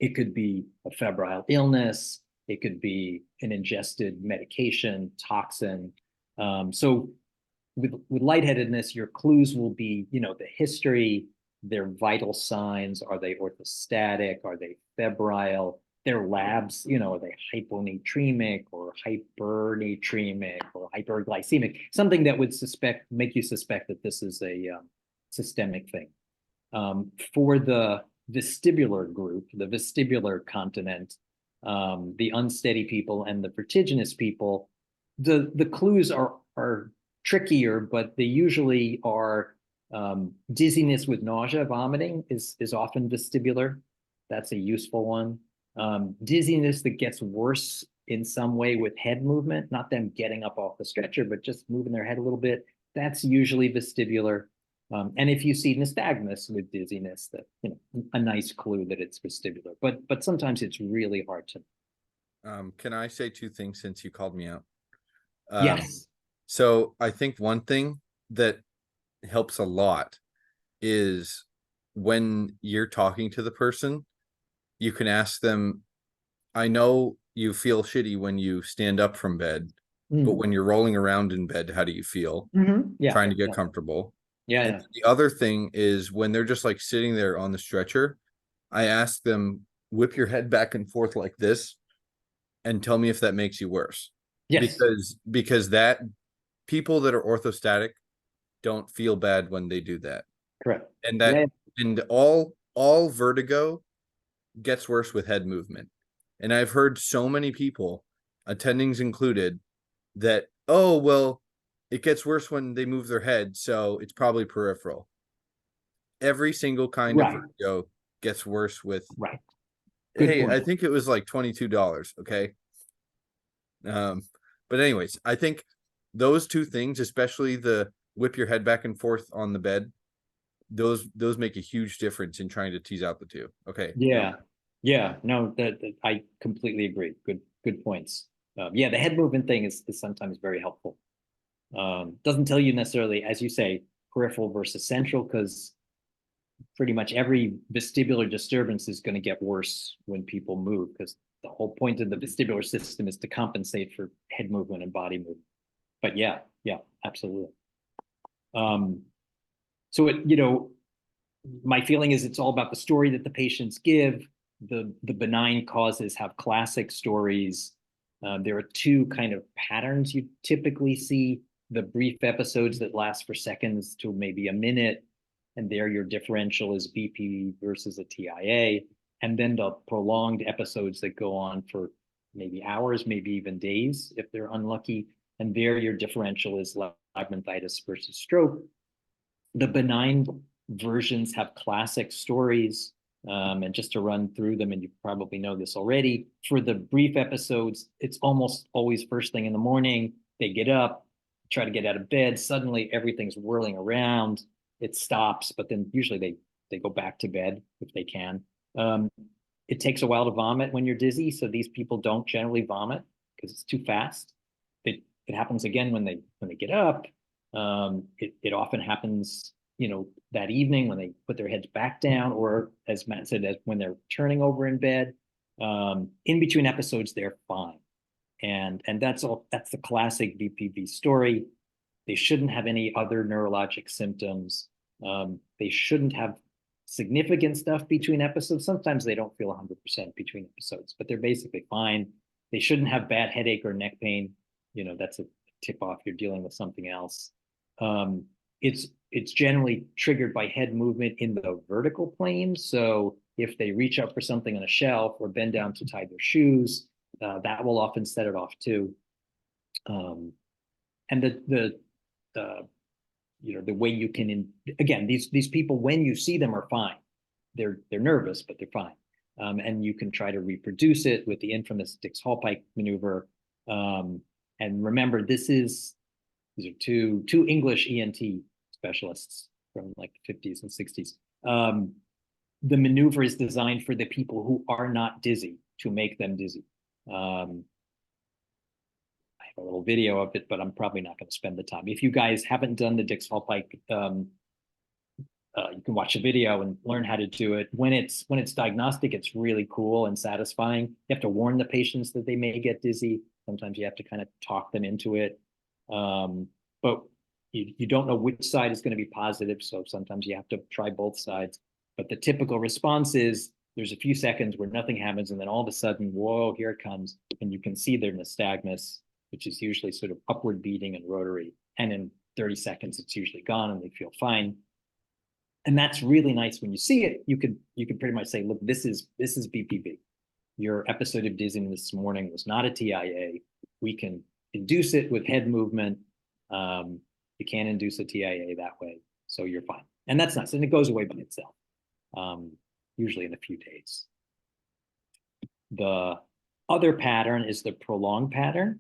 It could be a febrile illness. It could be an ingested medication, toxin. So with lightheadedness, your clues will be, the history, their vital signs. Are they orthostatic? Are they febrile? Their labs, are they hyponatremic or hypernatremic or hyperglycemic? Something that would make you suspect that this is a systemic thing. For the vestibular group, the vestibular continent, the unsteady people and the vertiginous people, the clues are trickier, but they usually are dizziness with nausea, vomiting is often vestibular. That's a useful one. Dizziness that gets worse in some way with head movement, not them getting up off the stretcher, but just moving their head a little bit. That's usually vestibular. And if you see nystagmus with dizziness, that a nice clue that it's vestibular. But sometimes it's really hard to. Can I say two things since you called me out? Yes. So I think one thing that helps a lot is when you're talking to the person, you can ask them, I know you feel shitty when you stand up from bed, but when you're rolling around in bed, how do you feel? Trying to get comfortable. And the other thing is when they're just like sitting there on the stretcher, I ask them, whip your head back and forth like this and tell me if that makes you worse. Yes. Because that people that are orthostatic don't feel bad when they do that. Correct. And that And all vertigo gets worse with head movement. And I've heard so many people, attendings included, that, oh, well, it gets worse when they move their head, so it's probably peripheral. Every single kind of Right. vertigo gets worse with, Right. Good hey, I point. think it was like $22, okay? But anyways, I think those two things, especially the whip your head back and forth on the bed, those make a huge difference in trying to tease out the two. Okay. Yeah. Yeah. No, that I completely agree. Good points. Yeah, the head movement thing is sometimes very helpful. Doesn't tell you necessarily, as you say, peripheral versus central, because pretty much every vestibular disturbance is going to get worse when people move, because the whole point of the vestibular system is to compensate for head movement and body movement. But yeah, absolutely. So my feeling is it's all about the story that the patients give. The benign causes have classic stories. There are two kind of patterns you typically see: the brief episodes that last for seconds to maybe a minute, and there your differential is BP versus a TIA, and then the prolonged episodes that go on for maybe hours, maybe even days if they're unlucky, and there your differential is labyrinthitis versus stroke. The benign versions have classic stories, and just to run through them, and you probably know this already, for the brief episodes, it's almost always first thing in the morning. They get up, try to get out of bed, suddenly everything's whirling around, it stops, but then usually they go back to bed if they can. It takes a while to vomit when you're dizzy, so these people don't generally vomit because it's too fast. It happens again when they get up. It often happens, that evening when they put their heads back down, or as Matt said, when they're turning over in bed. In between episodes, they're fine. And that's the classic BPV story. They shouldn't have any other neurologic symptoms. They shouldn't have significant stuff between episodes. Sometimes they don't feel 100% between episodes, but they're basically fine. They shouldn't have bad headache or neck pain. That's a tip off you're dealing with something else. It's generally triggered by head movement in the vertical plane. So if they reach up for something on a shelf or bend down to tie their shoes, that will often set it off too. And the way you can, again, these people, when you see them, are fine. They're nervous, but they're fine. And you can try to reproduce it with the infamous Dix-Hallpike maneuver. And remember, these are two English ENT specialists from like the 50s and 60s. The maneuver is designed for the people who are not dizzy, to make them dizzy. I have a little video of it, but I'm probably not going to spend the time. If you guys haven't done the Dix-Hallpike, you can watch a video and learn how to do it. When it's diagnostic, it's really cool and satisfying. You have to warn the patients that they may get dizzy. Sometimes you have to kind of talk them into it. But you don't know which side is going to be positive, so sometimes you have to try both sides. But the typical response is there's a few seconds where nothing happens, and then all of a sudden, whoa, here it comes. And you can see their nystagmus, which is usually sort of upward beating and rotary. And in 30 seconds, it's usually gone and they feel fine. And that's really nice. When you see it, you could pretty much say, look, this is BPV. Your episode of dizziness this morning was not a TIA. We can induce it with head movement. You can't induce a TIA that way, so you're fine. And that's nice, and it goes away by itself, usually in a few days. The other pattern is the prolonged pattern,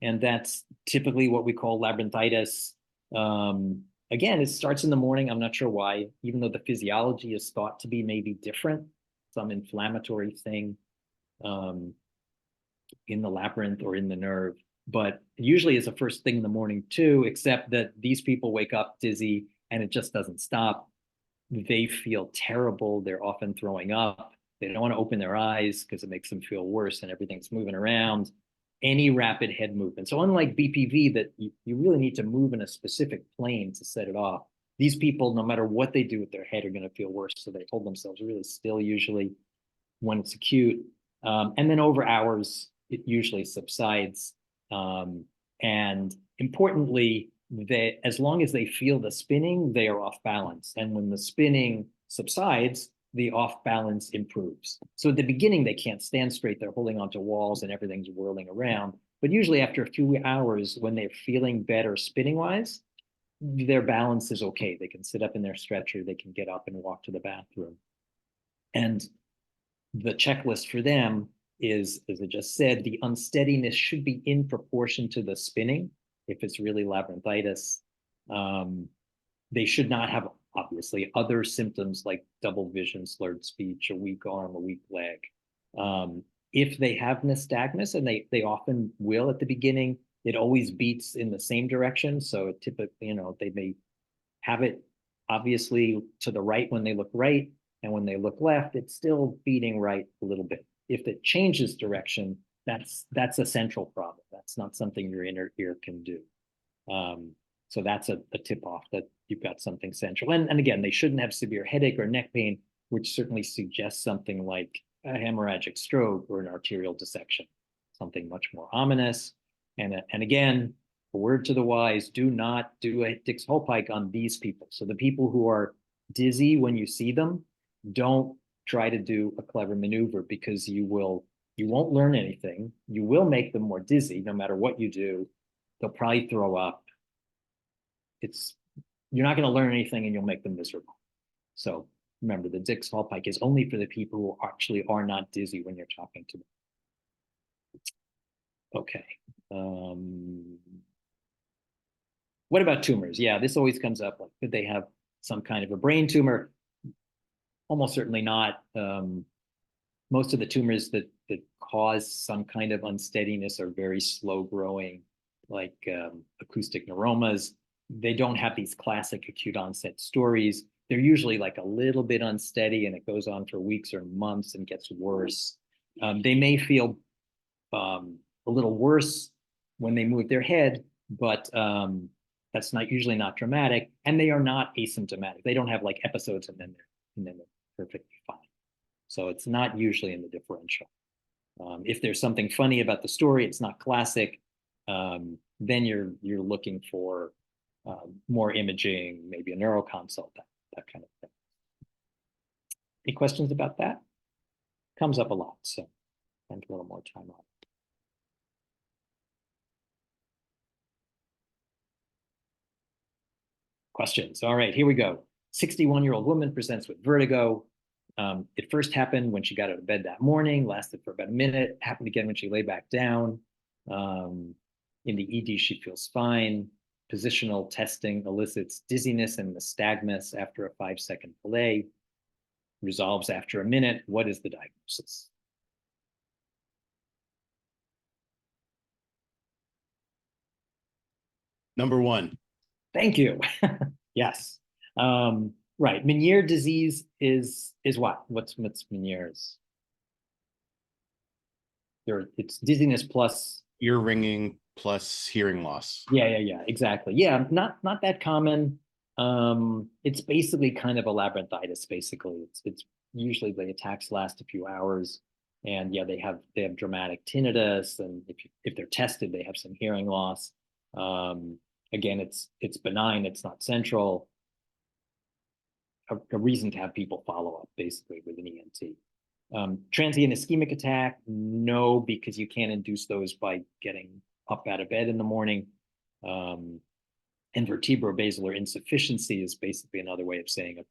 and that's typically what we call labyrinthitis. Again, it starts in the morning. I'm not sure why, even though the physiology is thought to be maybe different, some inflammatory thing in the labyrinth or in the nerve. But usually it's the first thing in the morning too, except that these people wake up dizzy and it just doesn't stop. They feel terrible. They're often throwing up. They don't want to open their eyes because it makes them feel worse and everything's moving around. Any rapid head movement. So unlike BPV, that you really need to move in a specific plane to set it off, these people, no matter what they do with their head, are going to feel worse. So they hold themselves really still usually when it's acute. And then over hours, it usually subsides. And importantly, as long as they feel the spinning, they are off balance. And when the spinning subsides, the off balance improves. So at the beginning, they can't stand straight. They're holding onto walls and everything's whirling around. But usually after a few hours, when they're feeling better spinning wise, their balance is okay. They can sit up in their stretcher. They can get up and walk to the bathroom. And the checklist for them is, as I just said, the unsteadiness should be in proportion to the spinning. If it's really labyrinthitis, they should not have, obviously, other symptoms like double vision, slurred speech, a weak arm, a weak leg. If they have nystagmus, and they often will at the beginning, it always beats in the same direction. So it typically, they may have it obviously to the right when they look right, and when they look left, it's still beating right a little bit. If it changes direction, that's a central problem. That's not something your inner ear can do. So that's a tip off that you've got something central. And again, they shouldn't have severe headache or neck pain, which certainly suggests something like a hemorrhagic stroke or an arterial dissection, something much more ominous. And again, a word to the wise, do not do a Dix-Hallpike on these people. So the people who are dizzy when you see them, don't try to do a clever maneuver, because you won't learn anything. You will make them more dizzy no matter what you do. They'll probably throw up. You're not going to learn anything, and you'll make them miserable. So remember, the Dix-Hallpike is only for the people who actually are not dizzy when you're talking to them. Okay. What about tumors? Yeah, this always comes up. Like, could they have some kind of a brain tumor? Almost certainly not. Most of the tumors that cause some kind of unsteadiness are very slow growing, like acoustic neuromas. They don't have these classic acute onset stories. They're usually like a little bit unsteady, and it goes on for weeks or months and gets worse. They may feel a little worse when they move their head, but that's usually not dramatic, and they are not asymptomatic. They don't have like episodes and then they're perfectly fine. So it's not usually in the differential. If there's something funny about the story, it's not classic, then you're looking for more imaging, maybe a neuro consult, that kind of thing. Any questions about that? Comes up a lot, so spend a little more time on it. Questions? All right, here we go. 61-year-old woman presents with vertigo. It first happened when she got out of bed that morning, lasted for about a minute, happened again when she lay back down. In the ED, she feels fine. Positional testing elicits dizziness and nystagmus after a 5-second delay. Resolves after a minute. What is the diagnosis? Number one. Thank you. Yes. Right. Meniere's disease is what? What's Meniere's? It's dizziness plus ear ringing plus hearing loss. Yeah, exactly. Yeah, not that common. It's basically kind of a labyrinthitis. Basically, it's usually the attacks last a few hours, and yeah, they have dramatic tinnitus, and if they're tested, they have some hearing loss. Again, it's benign. It's not central. A reason to have people follow up, basically, with an ENT. Transient ischemic attack, no, because you can't induce those by getting up out of bed in the morning. And vertebrobasilar insufficiency is basically another way of saying a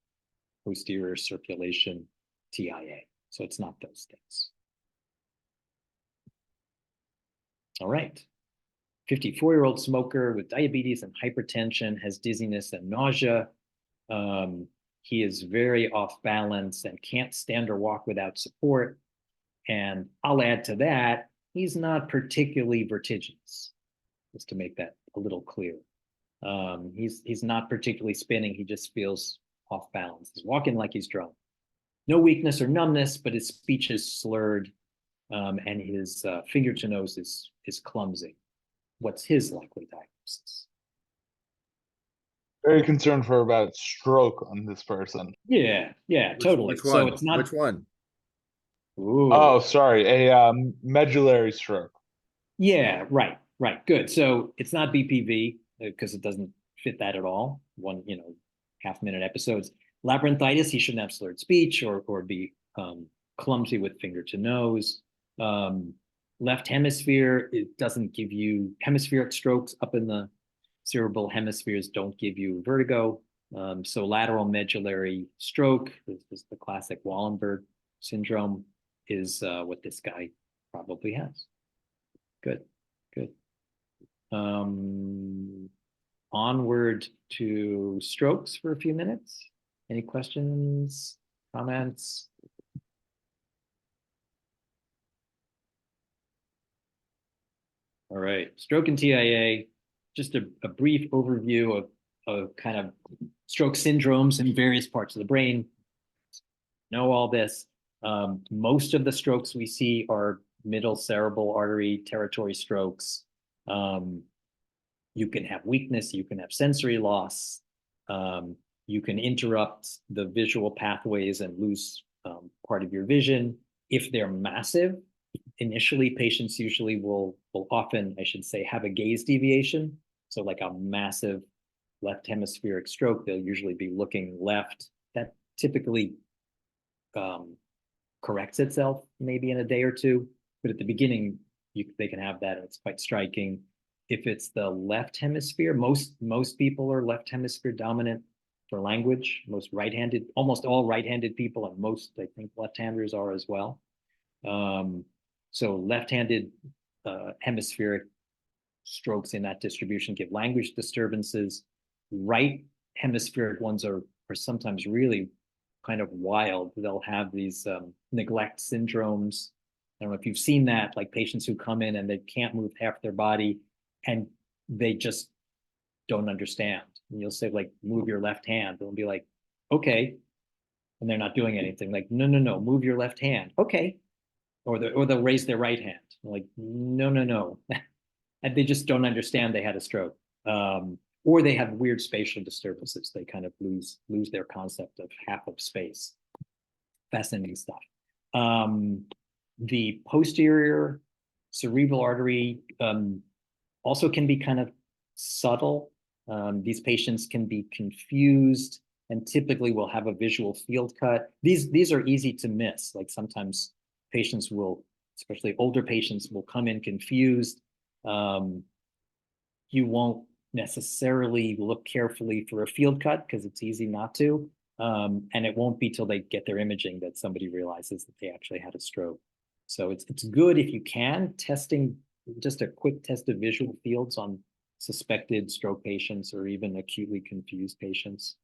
posterior circulation TIA. So it's not those things. All right. 54-year-old smoker with diabetes and hypertension, has dizziness and nausea. He is very off balance and can't stand or walk without support. And I'll add to that, he's not particularly vertiginous, just to make that a little clear. He's not particularly spinning. He just feels off balance. He's walking like he's drunk. No weakness or numbness, but his speech is slurred, and his finger to nose is clumsy. What's his likely diagnosis? Very concerned for about stroke on this person. Yeah, totally. Which one? So it's not. Which one? Ooh. Oh, sorry, a medullary stroke. Yeah, right. Good. So it's not BPV because it doesn't fit that at all. 1, half-minute episodes. Labyrinthitis, he shouldn't have slurred speech or be clumsy with finger to nose. Left hemisphere, it doesn't give you hemispheric strokes up in the cerebral hemispheres, don't give you vertigo. So lateral medullary stroke, this is the classic Wallenberg syndrome, is what this guy probably has. Good, good. Onward to strokes for a few minutes. Any questions, comments? All right, stroke and TIA, just a brief overview of kind of stroke syndromes in various parts of the brain. Know all this. Most of the strokes we see are middle cerebral artery territory strokes. You can have weakness, you can have sensory loss, you can interrupt the visual pathways and lose part of your vision. If they're massive, initially patients usually will often, I should say, have a gaze deviation. So like a massive left hemispheric stroke, they'll usually be looking left. That typically corrects itself maybe in a day or two, but at the beginning they can have that and it's quite striking. If it's the left hemisphere, most people are left hemisphere dominant for language. Most right-handed, almost all right-handed people, and most, I think, left-handers are as well. So left-handed hemispheric strokes in that distribution give language disturbances. Right hemispheric ones are sometimes really kind of wild. They'll have these neglect syndromes. I don't know if you've seen that, like patients who come in and they can't move half their body and they just don't understand. And you'll say, like, move your left hand. They'll be like, okay. And they're not doing anything. Like, no, move your left hand. Okay. Or they'll raise their right hand. Like, no. And they just don't understand they had a stroke. Or they have weird spatial disturbances. They kind of lose their concept of half of space. Fascinating stuff. The posterior cerebral artery also can be kind of subtle. These patients can be confused and typically will have a visual field cut. These are easy to miss. Like sometimes patients will, especially older patients, will come in confused. You won't necessarily look carefully for a field cut because it's easy not to. And it won't be till they get their imaging that somebody realizes that they actually had a stroke. So it's good if you can, testing just a quick test of visual fields on suspected stroke patients or even acutely confused patients.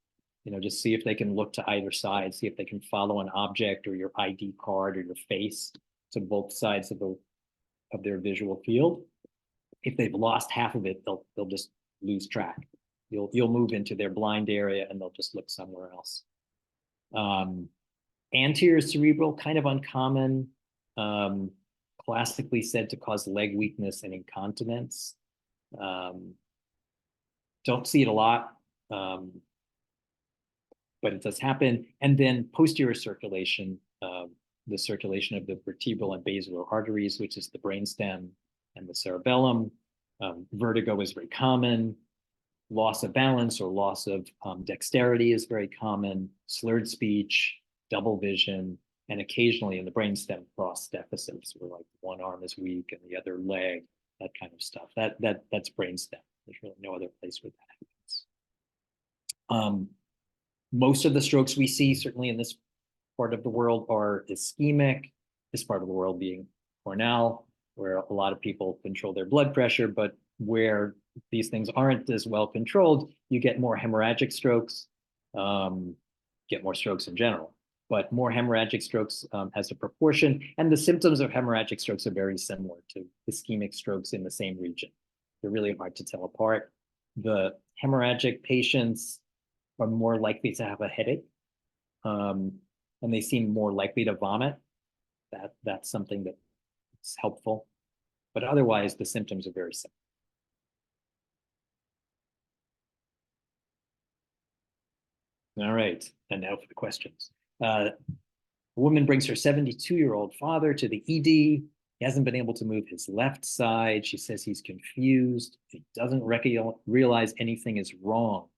You know, just see if they can look to either side, see if they can follow an object or your ID card or your face to both sides of their visual field. If they've lost half of it, they'll just lose track. You'll move into their blind area and they'll just look somewhere else. Anterior cerebral, kind of uncommon, classically said to cause leg weakness and incontinence. Don't see it a lot, but it does happen. And then posterior circulation, the circulation of the vertebral and basilar arteries, which is the brainstem and the cerebellum. Vertigo is very common. Loss of balance or loss of dexterity is very common. Slurred speech, double vision, and occasionally in the brainstem cross deficits where like one arm is weak and the other leg, that kind of stuff. That's brainstem. There's really no other place where that happens. Most of the strokes we see, certainly in this part of the world, are ischemic. This part of the world being Renal, where a lot of people control their blood pressure, but where these things aren't as well controlled, you get more hemorrhagic strokes, get more strokes in general, but more hemorrhagic strokes as a proportion. And the symptoms of hemorrhagic strokes are very similar to ischemic strokes in the same region. They're really hard to tell apart. The hemorrhagic patients are more likely to have a headache, and they seem more likely to vomit. That's something that's helpful. But otherwise, the symptoms are very similar. All right, and now for the questions. A woman brings her 72-year-old father to the ED. He hasn't been able to move his left side. She says he's confused. He doesn't realize anything is wrong.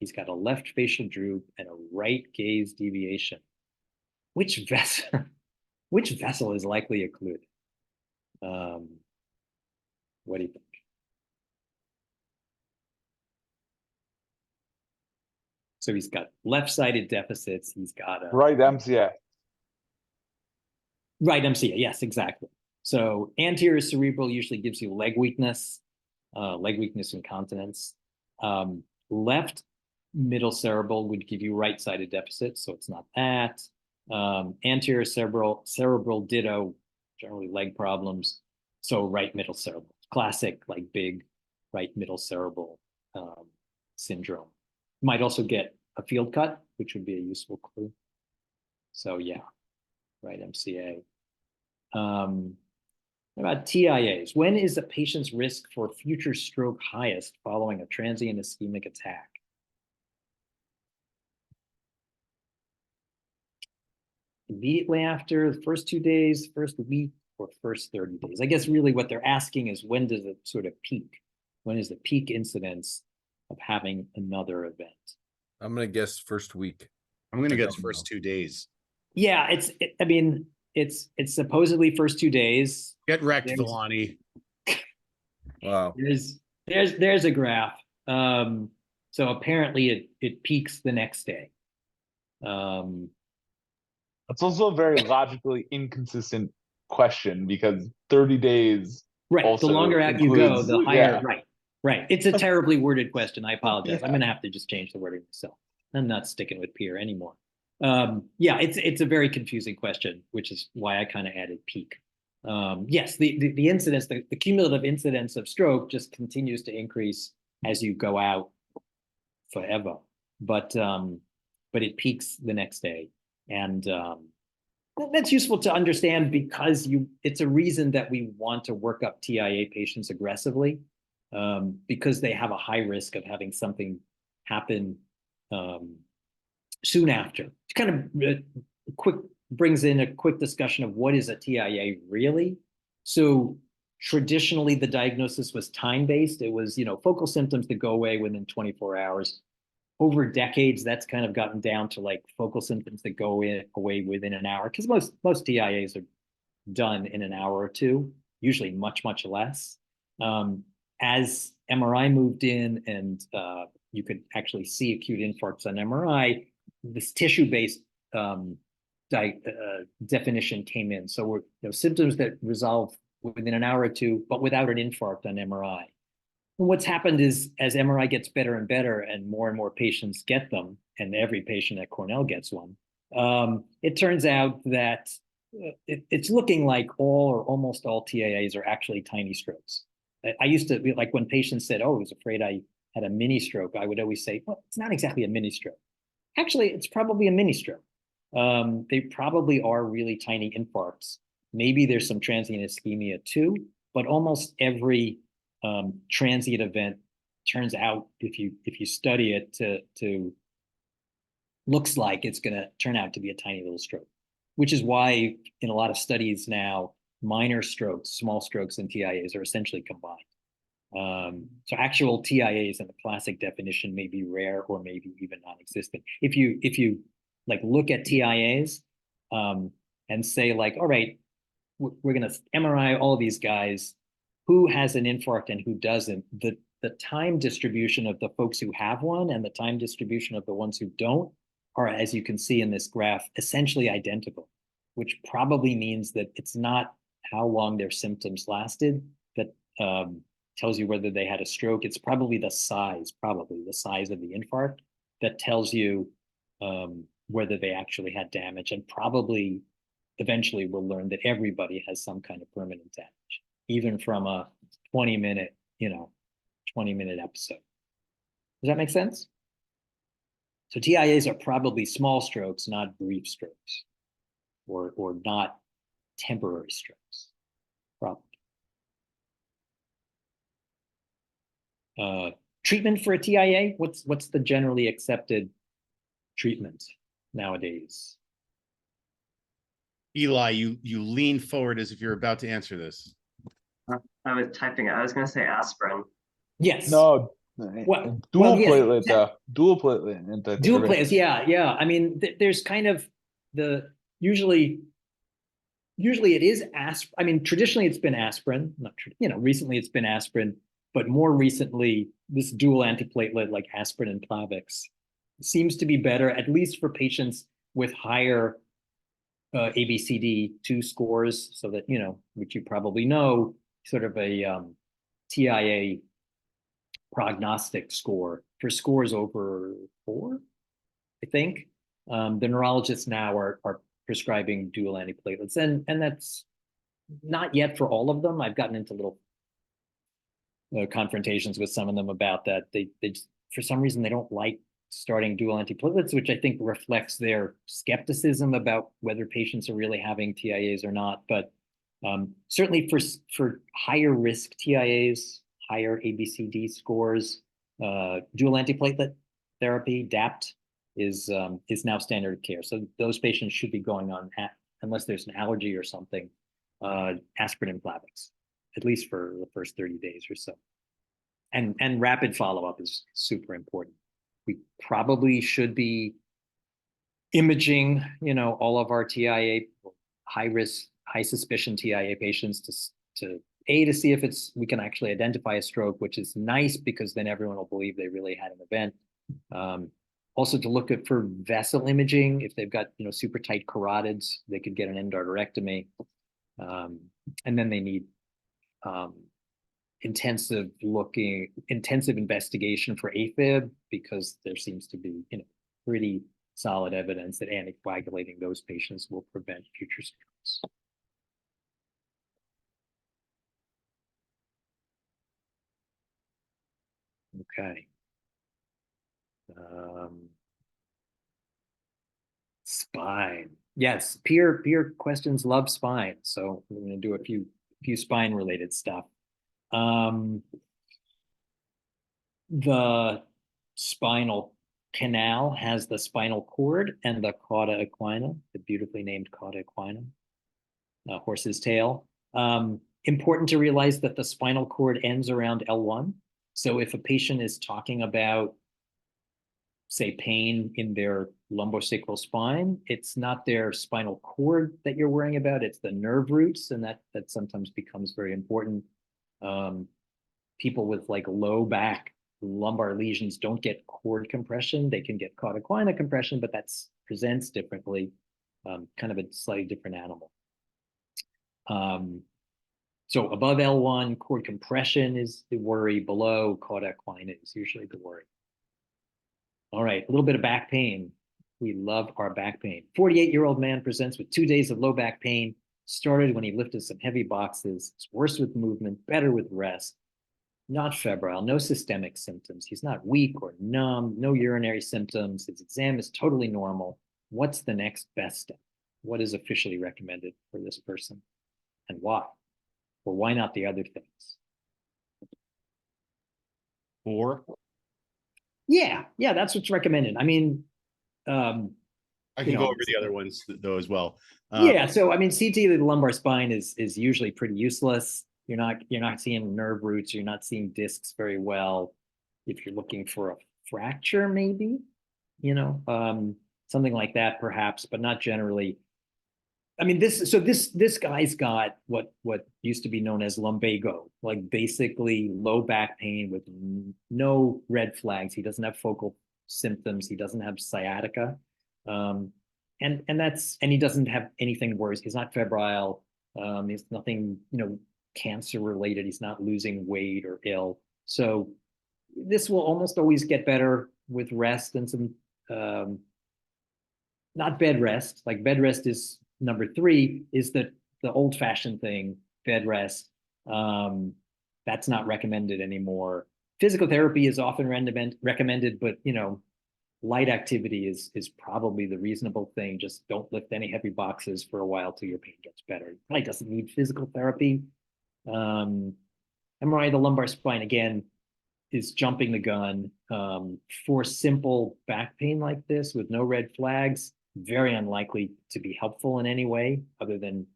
He's got a left facial droop and a right gaze deviation. Which vessel is likely occluded? What do you think? So he's got left-sided deficits. He's got a Right MCA. right MCA. Yes, exactly. So anterior cerebral usually gives you leg weakness, incontinence. Left middle cerebral would give you right-sided deficits, so it's not that. Anterior cerebral ditto, generally leg problems. So right middle cerebral, classic like big right middle cerebral syndrome. Might also get a field cut, which would be a useful clue. So yeah, right MCA. What about TIAs? When is a patient's risk for future stroke highest following a transient ischemic attack? Immediately after the first 2 days, first week, or first 30 days? I guess really what they're asking is when does it sort of peak? When is the peak incidence of having another event? I'm gonna guess first week. I'm going to I guess don't first know. 2 days. Yeah, I mean, it's supposedly first 2 days. Get wrecked, There's- Villani. Wow. There's a graph. So apparently it peaks the next day. That's also a very logically inconsistent question because 30 days Right. also The longer out you go, includes- the higher. yeah. Right. Right. It's a terribly worded question. I apologize. Yeah. I'm going to have to just change the wording myself. I'm not sticking with peer anymore. Yeah, it's a very confusing question, which is why I kind of added peak. Yes, the incidence, the cumulative incidence of stroke just continues to increase as you go out forever. But it peaks the next day. And that's useful to understand because it's a reason that we want to work up TIA patients aggressively, because they have a high risk of having something happen soon after. It kind of brings in a quick discussion of what is a TIA really. So traditionally the diagnosis was time-based. It was, focal symptoms that go away within 24 hours. Over decades, that's kind of gotten down to like focal symptoms that go away within an hour, because most TIAs are done in an hour or two, usually much, much less. As MRI moved in and you could actually see acute infarcts on MRI, this tissue-based definition came in. So we're symptoms that resolve within an hour or two, but without an infarct on MRI. And what's happened is as MRI gets better and better and more patients get them, and every patient at Cornell gets one, it turns out that it's looking like all or almost all TIAs are actually tiny strokes. I used to be like when patients said, oh, I was afraid I had a mini stroke, I would always say, well, it's not exactly a mini stroke. Actually, it's probably a mini stroke. They probably are really tiny infarcts. Maybe there's some transient ischemia too, but almost every transient event turns out, if you study it, to looks like it's going to turn out to be a tiny little stroke, which is why in a lot of studies now, minor strokes, small strokes, and TIAs are essentially combined. So actual TIAs in the classic definition may be rare or maybe even non-existent. If you like look at TIAs and say like, all right, we're going to MRI all of these guys, who has an infarct and who doesn't, the time distribution of the folks who have one and the time distribution of the ones who don't are, as you can see in this graph, essentially identical, which probably means that it's not how long their symptoms lasted that tells you whether they had a stroke. It's probably the size of the infarct that tells you whether they actually had damage, and probably eventually we'll learn that everybody has some kind of permanent damage, even from a 20-minute episode. Does that make sense? So TIAs are probably small strokes, not brief strokes, or not temporary strokes. Probably. Treatment for a TIA? What's the generally accepted treatment nowadays? Eli, you lean forward as if you're about to answer this. I was typing it. I was going to say aspirin. Yes. No, Well, Dual yes, platelet though. Dual platelet dual antithyroid. platelets. Yeah. I mean, there's kind of usually it is aspirin. I mean, traditionally it's been aspirin. Recently it's been aspirin, but more recently this dual antiplatelet like aspirin and Plavix seems to be better, at least for patients with higher ABCD2 scores, so that, which you probably know, sort of a TIA prognostic score for scores over 4, I think. The neurologists now are prescribing dual antiplatelets, and that's not yet for all of them. I've gotten into little confrontations with some of them about that. They just, for some reason, they don't like starting dual antiplatelets, which I think reflects their skepticism about whether patients are really having TIAs or not. But certainly for higher risk TIAs, higher ABCD scores, dual antiplatelet therapy, DAPT, is now standard of care. So those patients should be going on, unless there's an allergy or something, aspirin and Plavix, at least for the first 30 days or so. And rapid follow-up is super important. We probably should be imaging, all of our TIA, high risk, high suspicion TIA patients to see if we can actually identify a stroke, which is nice because then everyone will believe they really had an event. Also to look for vessel imaging. If they've got, super tight carotids, they could get an endarterectomy. And then they need intensive investigation for AFib, because there seems to be, pretty solid evidence that anticoagulating those patients will prevent future strokes. Okay. Spine. Yes, peer questions love spine. So we're going to do a few spine related stuff. The spinal canal has the spinal cord and the cauda equina, the beautifully named cauda equina, horse's tail. Important to realize that the spinal cord ends around L1. So if a patient is talking about, say, pain in their lumbosacral spine, it's not their spinal cord that you're worrying about, it's the nerve roots, and that sometimes becomes very important. People with like low back lumbar lesions don't get cord compression. They can get cauda equina compression, but that presents differently, kind of a slightly different animal. So above L1, cord compression is the worry. Below, cauda equina is usually the worry. All right, a little bit of back pain. We love our back pain. 48-year-old man presents with 2 days of low back pain. Started when he lifted some heavy boxes. It's worse with movement, better with rest. Not febrile, no systemic symptoms. He's not weak or numb, no urinary symptoms. His exam is totally normal. What's the next best step? What is officially recommended for this person, and why? Or why not the other things? 4. Yeah, that's what's recommended. I mean, I can go over the other ones though as well. Yeah, so I mean, CT of the lumbar spine is usually pretty useless. You're not seeing nerve roots. You're not seeing discs very well. If you're looking for a fracture, maybe, something like that, perhaps, but not generally. I mean, this guy's got what used to be known as lumbago, like basically low back pain with no red flags. He doesn't have focal symptoms. He doesn't have sciatica, and he doesn't have anything worse. He's not febrile. He's nothing, cancer related. He's not losing weight or ill. So this will almost always get better with rest and some, not bed rest. Like bed rest is number 3, is the old fashioned thing, bed rest. That's not recommended anymore. Physical therapy is often recommended, but light activity is probably the reasonable thing. Just don't lift any heavy boxes for a while till your pain gets better. It probably doesn't need physical therapy. MRI of the lumbar spine, again, is jumping the gun. For simple back pain like this with no red flags, very unlikely to be helpful in any way other than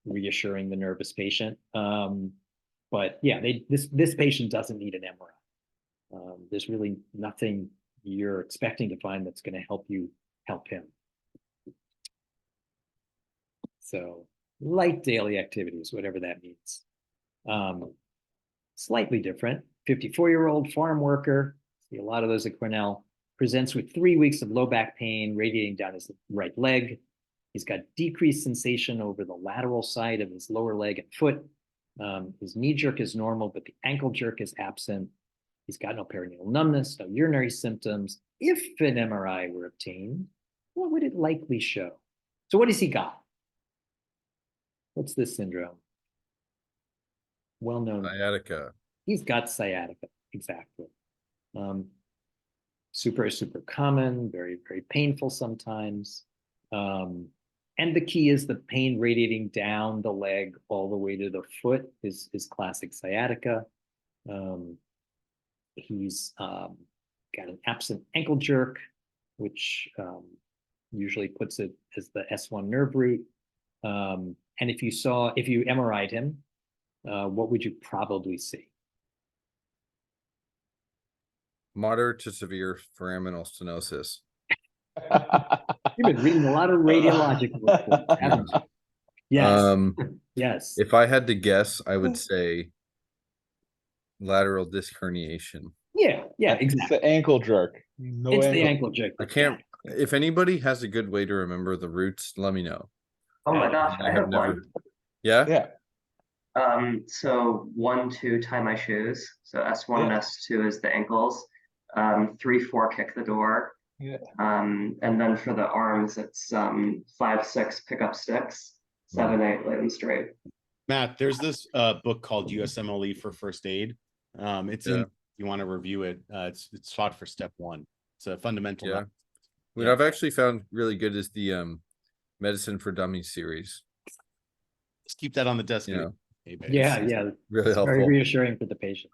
reassuring the nervous patient. But yeah, this patient doesn't need an MRI. There's really nothing you're expecting to find that's going to help him. So light daily activities, whatever that means. Slightly different. 54-year-old farm worker, see a lot of those at Cornell, presents with 3 weeks of low back pain radiating down his right leg. He's got decreased sensation over the lateral side of his lower leg and foot. His knee jerk is normal, but the ankle jerk is absent. He's got no perineal numbness, no urinary symptoms. If an MRI were obtained, what would it likely show? So what has he got? What's this syndrome? Well known. Sciatica. He's got sciatica, exactly. Super common, very, very painful sometimes. And the key is the pain radiating down the leg all the way to the foot is classic sciatica. He's got an absent ankle jerk, which usually puts it as the S1 nerve root. And if you MRI'd him, what would you probably see? Moderate to severe foraminal stenosis. You've been reading a lot of radiological reports, haven't you? Yes. Yes. If I had to guess, I would say lateral disc herniation. Yeah, exactly. It's the ankle jerk. It's the ankle jerk. I can't. If anybody has a good way to remember the roots, let me know. Oh my gosh, I have never. one. Yeah. Yeah. So 1, 2, tie my shoes. So S1 and S2 is the ankles. 3, 4, kick the door. Yeah. And then for the arms, it's 5, 6, pick up sticks. 7, 8, lay them straight. Matt, there's this book called USMLE for First Aid. It's in. You want to review it? It's taught for step 1. It's a fundamental. Yeah. What I've actually found really good is the Medicine for Dummies series. Let's keep that on the desk. Yeah. Really helpful. Very reassuring for the patients.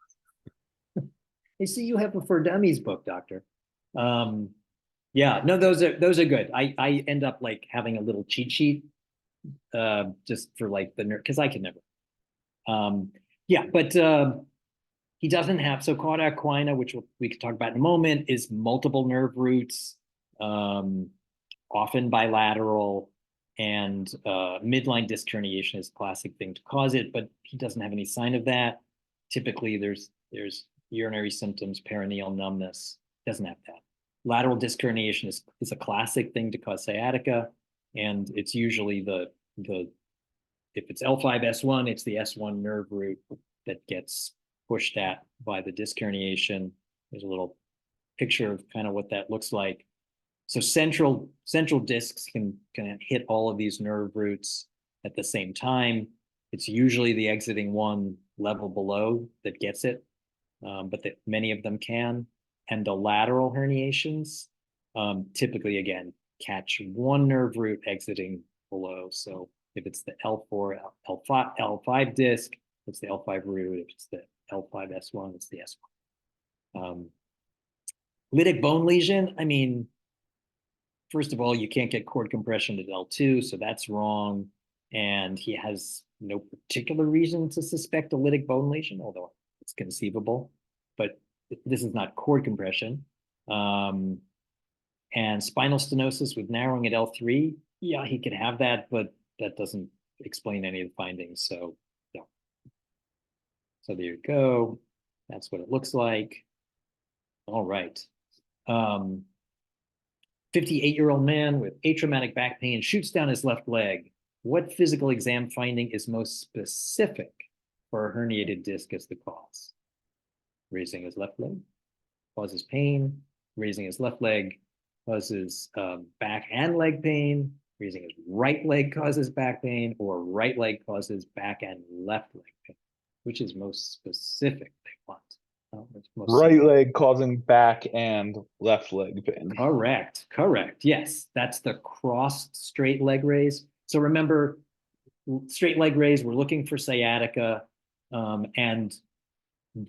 Hey, see, you have a For Dummies book, doctor. Yeah, no, those are good. I end up like having a little cheat sheet just for like the nerd, because I can never. But he doesn't have, so cauda equina, which we could talk about in a moment, is multiple nerve roots, often bilateral, and midline disc herniation is a classic thing to cause it, but he doesn't have any sign of that. Typically, there's urinary symptoms, perineal numbness, doesn't have that. Lateral disc herniation is a classic thing to cause sciatica, and it's usually if it's L5-S1, it's the S1 nerve root that gets pushed at by the disc herniation. There's a little picture of kind of what that looks like. So central discs can hit all of these nerve roots at the same time. It's usually the exiting one level below that gets it, but many of them can. And the lateral herniations typically, again, catch one nerve root exiting below. So if it's the L4, L5 disc, it's the L5 root. If it's the L5-S1, it's the S1. Lytic bone lesion, I mean, first of all, you can't get cord compression at L2, so that's wrong. And he has no particular reason to suspect a lytic bone lesion, although it's conceivable. But this is not cord compression. And spinal stenosis with narrowing at L3, yeah, he could have that, but that doesn't explain any of the findings. So, no. So there you go. That's what it looks like. All right. 58-year-old man with atraumatic back pain shoots down his left leg. What physical exam finding is most specific for a herniated disc as the cause? Raising his left leg causes pain. Raising his left leg causes back and leg pain. Raising his right leg causes back pain, or right leg causes back and left leg pain. Which is most specific they want? Right leg causing back and left leg pain. Correct. Yes, that's the crossed straight leg raise. So remember, straight leg raise, we're looking for sciatica, and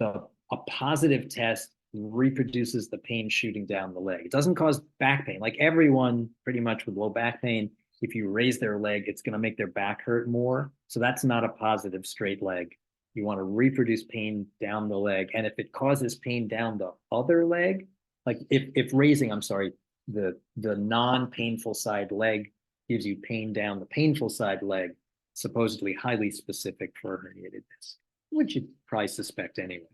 a positive test reproduces the pain shooting down the leg. It doesn't cause back pain. Like everyone pretty much with low back pain, if you raise their leg, it's going to make their back hurt more. So that's not a positive straight leg. You want to reproduce pain down the leg. And if it causes pain down the other leg, like if raising, I'm sorry, the non-painful side leg gives you pain down the painful side leg, supposedly highly specific for herniated disc, which you'd probably suspect anyway.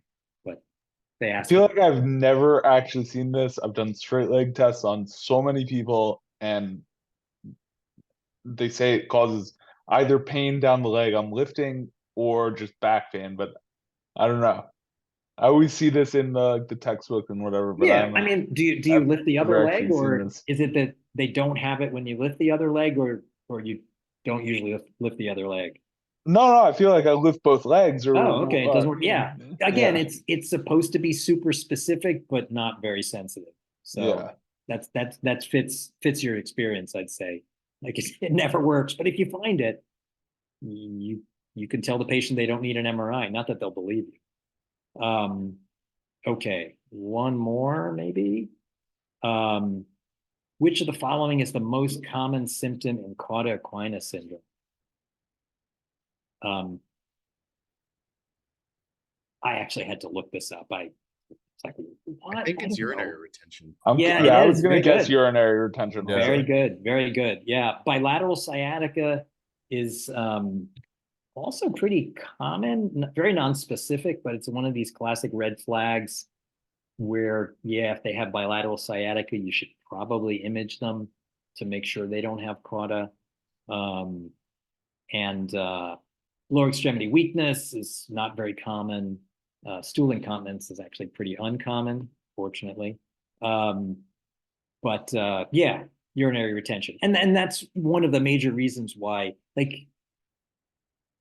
But they I asked. feel like I've never actually seen this. I've done straight leg tests on so many people, and they say it causes either pain down the leg I'm lifting or just back pain, but I don't know. I always see this in the textbook and whatever, but Yeah, I mean, do you I've lift the other never leg, actually seen or this. is it that they don't have it when you lift the other leg, or you don't usually lift the other leg? No, I feel like I lift both legs. Or Oh, okay, it doesn't work. Yeah, again, yeah. it's supposed to be super specific, but not very sensitive. So Yeah. that fits your experience, I'd say. Like it never works, but if you find it, you can tell the patient they don't need an MRI. Not that they'll believe you. Okay, one more maybe. Which of the following is the most common symptom in cauda equina syndrome? I actually had to look this up. It's like, what? I think it's don't know. urinary retention. Yeah, I it was is. gonna Very guess good. urinary retention. Yeah. Very good, very good. Yeah, bilateral sciatica is also pretty common, very non-specific, but it's one of these classic red flags where, yeah, if they have bilateral sciatica, you should probably image them to make sure they don't have cauda. And lower extremity weakness is not very common. Stool incontinence is actually pretty uncommon, fortunately. But yeah, urinary retention. And that's one of the major reasons why, like,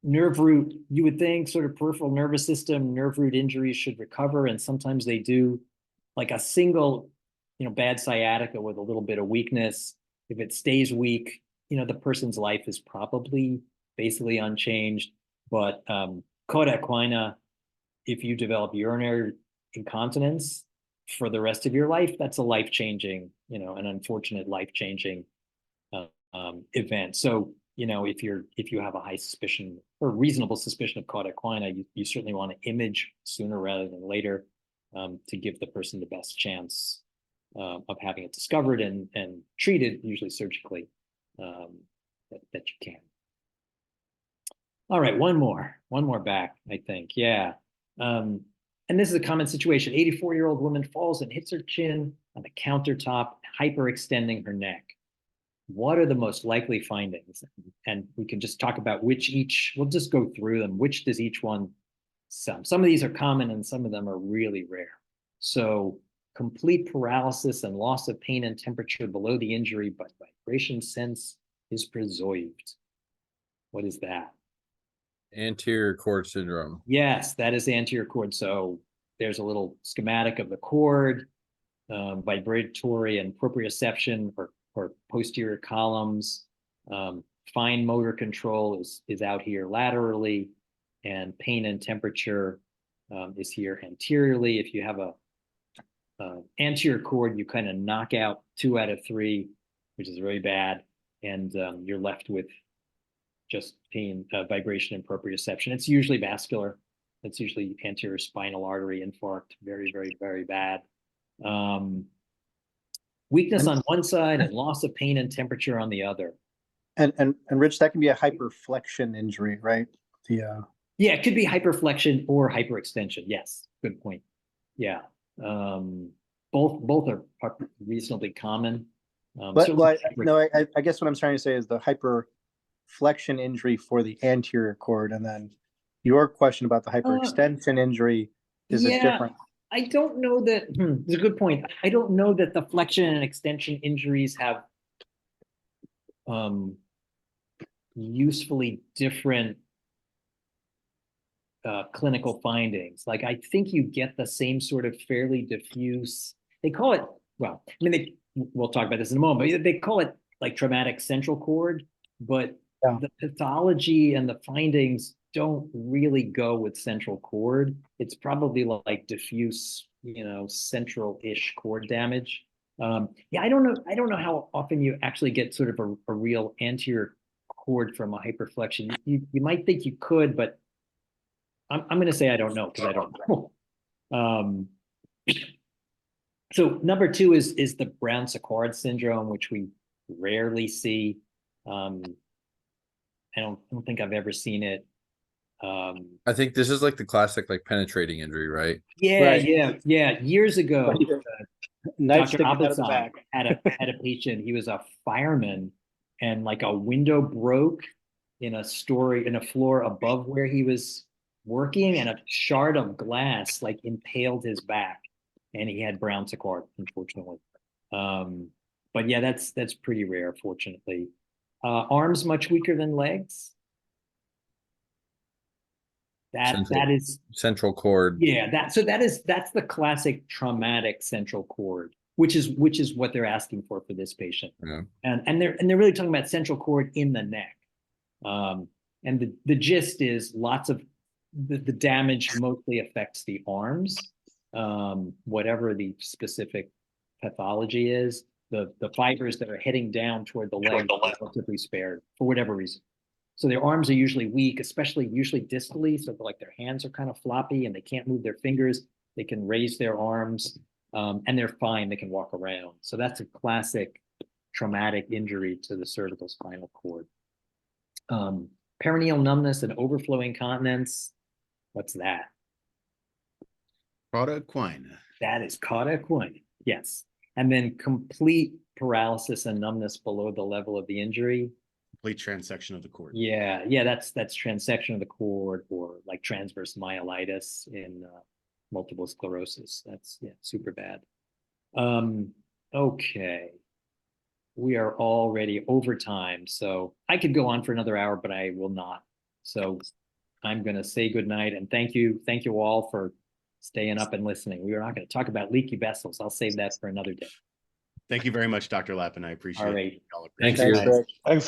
nerve root, you would think sort of peripheral nervous system, nerve root injuries should recover, and sometimes they do. Like a single, bad sciatica with a little bit of weakness, if it stays weak, the person's life is probably basically unchanged. But cauda equina, if you develop urinary incontinence for the rest of your life, that's a life-changing, an unfortunate life-changing event. So, if you have a high suspicion or reasonable suspicion of cauda equina, you certainly want to image sooner rather than later, to give the person the best chance of having it discovered and treated, usually surgically, that you can. All right, one more back, I think. Yeah. And this is a common situation. 84-year-old woman falls and hits her chin on the countertop, hyperextending her neck. What are the most likely findings? And we can just talk about we'll just go through them. Which does each one? Some of these are common and some of them are really rare. So complete paralysis and loss of pain and temperature below the injury, but vibration sense is preserved. What is that? Anterior cord syndrome. Yes, that is anterior cord. So there's a little schematic of the cord, vibratory and proprioception or posterior columns. Fine motor control is out here laterally, and pain and temperature is here anteriorly. If you have a anterior cord, you kind of knock out 2 out of 3, which is very bad, and you're left with just pain, vibration, and proprioception. It's usually vascular. It's usually anterior spinal artery infarct. Very, very, very bad. Weakness on one side and loss of pain and temperature on the other. And Rich, that can be a hyperflexion injury, right? Yeah, it could be hyperflexion or hyperextension. Yes, good point. Yeah, both are reasonably common. I guess what I'm trying to say is the hyperflexion injury for the anterior cord, and then your question about the hyperextension injury is it different? I don't know that. It's a good point. I don't know that the flexion and extension injuries have usefully different clinical findings. Like, I think you get the same sort of fairly diffuse, they call it, well, I mean, we'll talk about this in a moment, but they call it like traumatic central cord, but the pathology and the findings don't really go with central cord. It's probably like diffuse, central-ish cord damage. I don't know how often you actually get sort of a real anterior cord from a hyperflexion. You might think you could, but I'm going to say I don't know because I don't know. So number 2 is the Brown-Séquard syndrome, which we rarely see. I don't think I've ever seen it. I think this is like the classic like penetrating injury, right? Yeah, Right. yeah. Years ago, Knife Dr. sticking out of the Abassan back. had a patient. He was a fireman, and like a window broke in a floor above where he was working, and a shard of glass like impaled his back, and he had Brown-Séquard, unfortunately. But yeah, that's pretty rare, fortunately. Arms much weaker than legs. That is Central cord. yeah, that's the classic traumatic central cord, which is what they're asking for this patient. Yeah. And they're really talking about central cord in the neck. And the gist is lots of the damage mostly affects the arms, whatever the specific pathology is. The fibers that are heading down toward the leg are relatively spared for whatever reason. So their arms are usually weak, usually distally. So like their hands are kind of floppy and they can't move their fingers. They can raise their arms and they're fine. They can walk around. So that's a classic traumatic injury to the cervical spinal cord. Perineal numbness and overflow incontinence. What's that? Cauda equina. That is cauda equina. Yes. And then complete paralysis and numbness below the level of the injury. Complete transection of the cord. Yeah, that's transection of the cord, or like transverse myelitis in multiple sclerosis. That's super bad. Okay, we are already over time, so I could go on for another hour, but I will not. So I'm going to say goodnight and thank you all for staying up and listening. We are not going to talk about leaky vessels. I'll save that for another day. Thank you very much, Dr. Lappin. I appreciate it. All right. Y'all Thank appreciate you. it. Thanks, Greg. Thanks,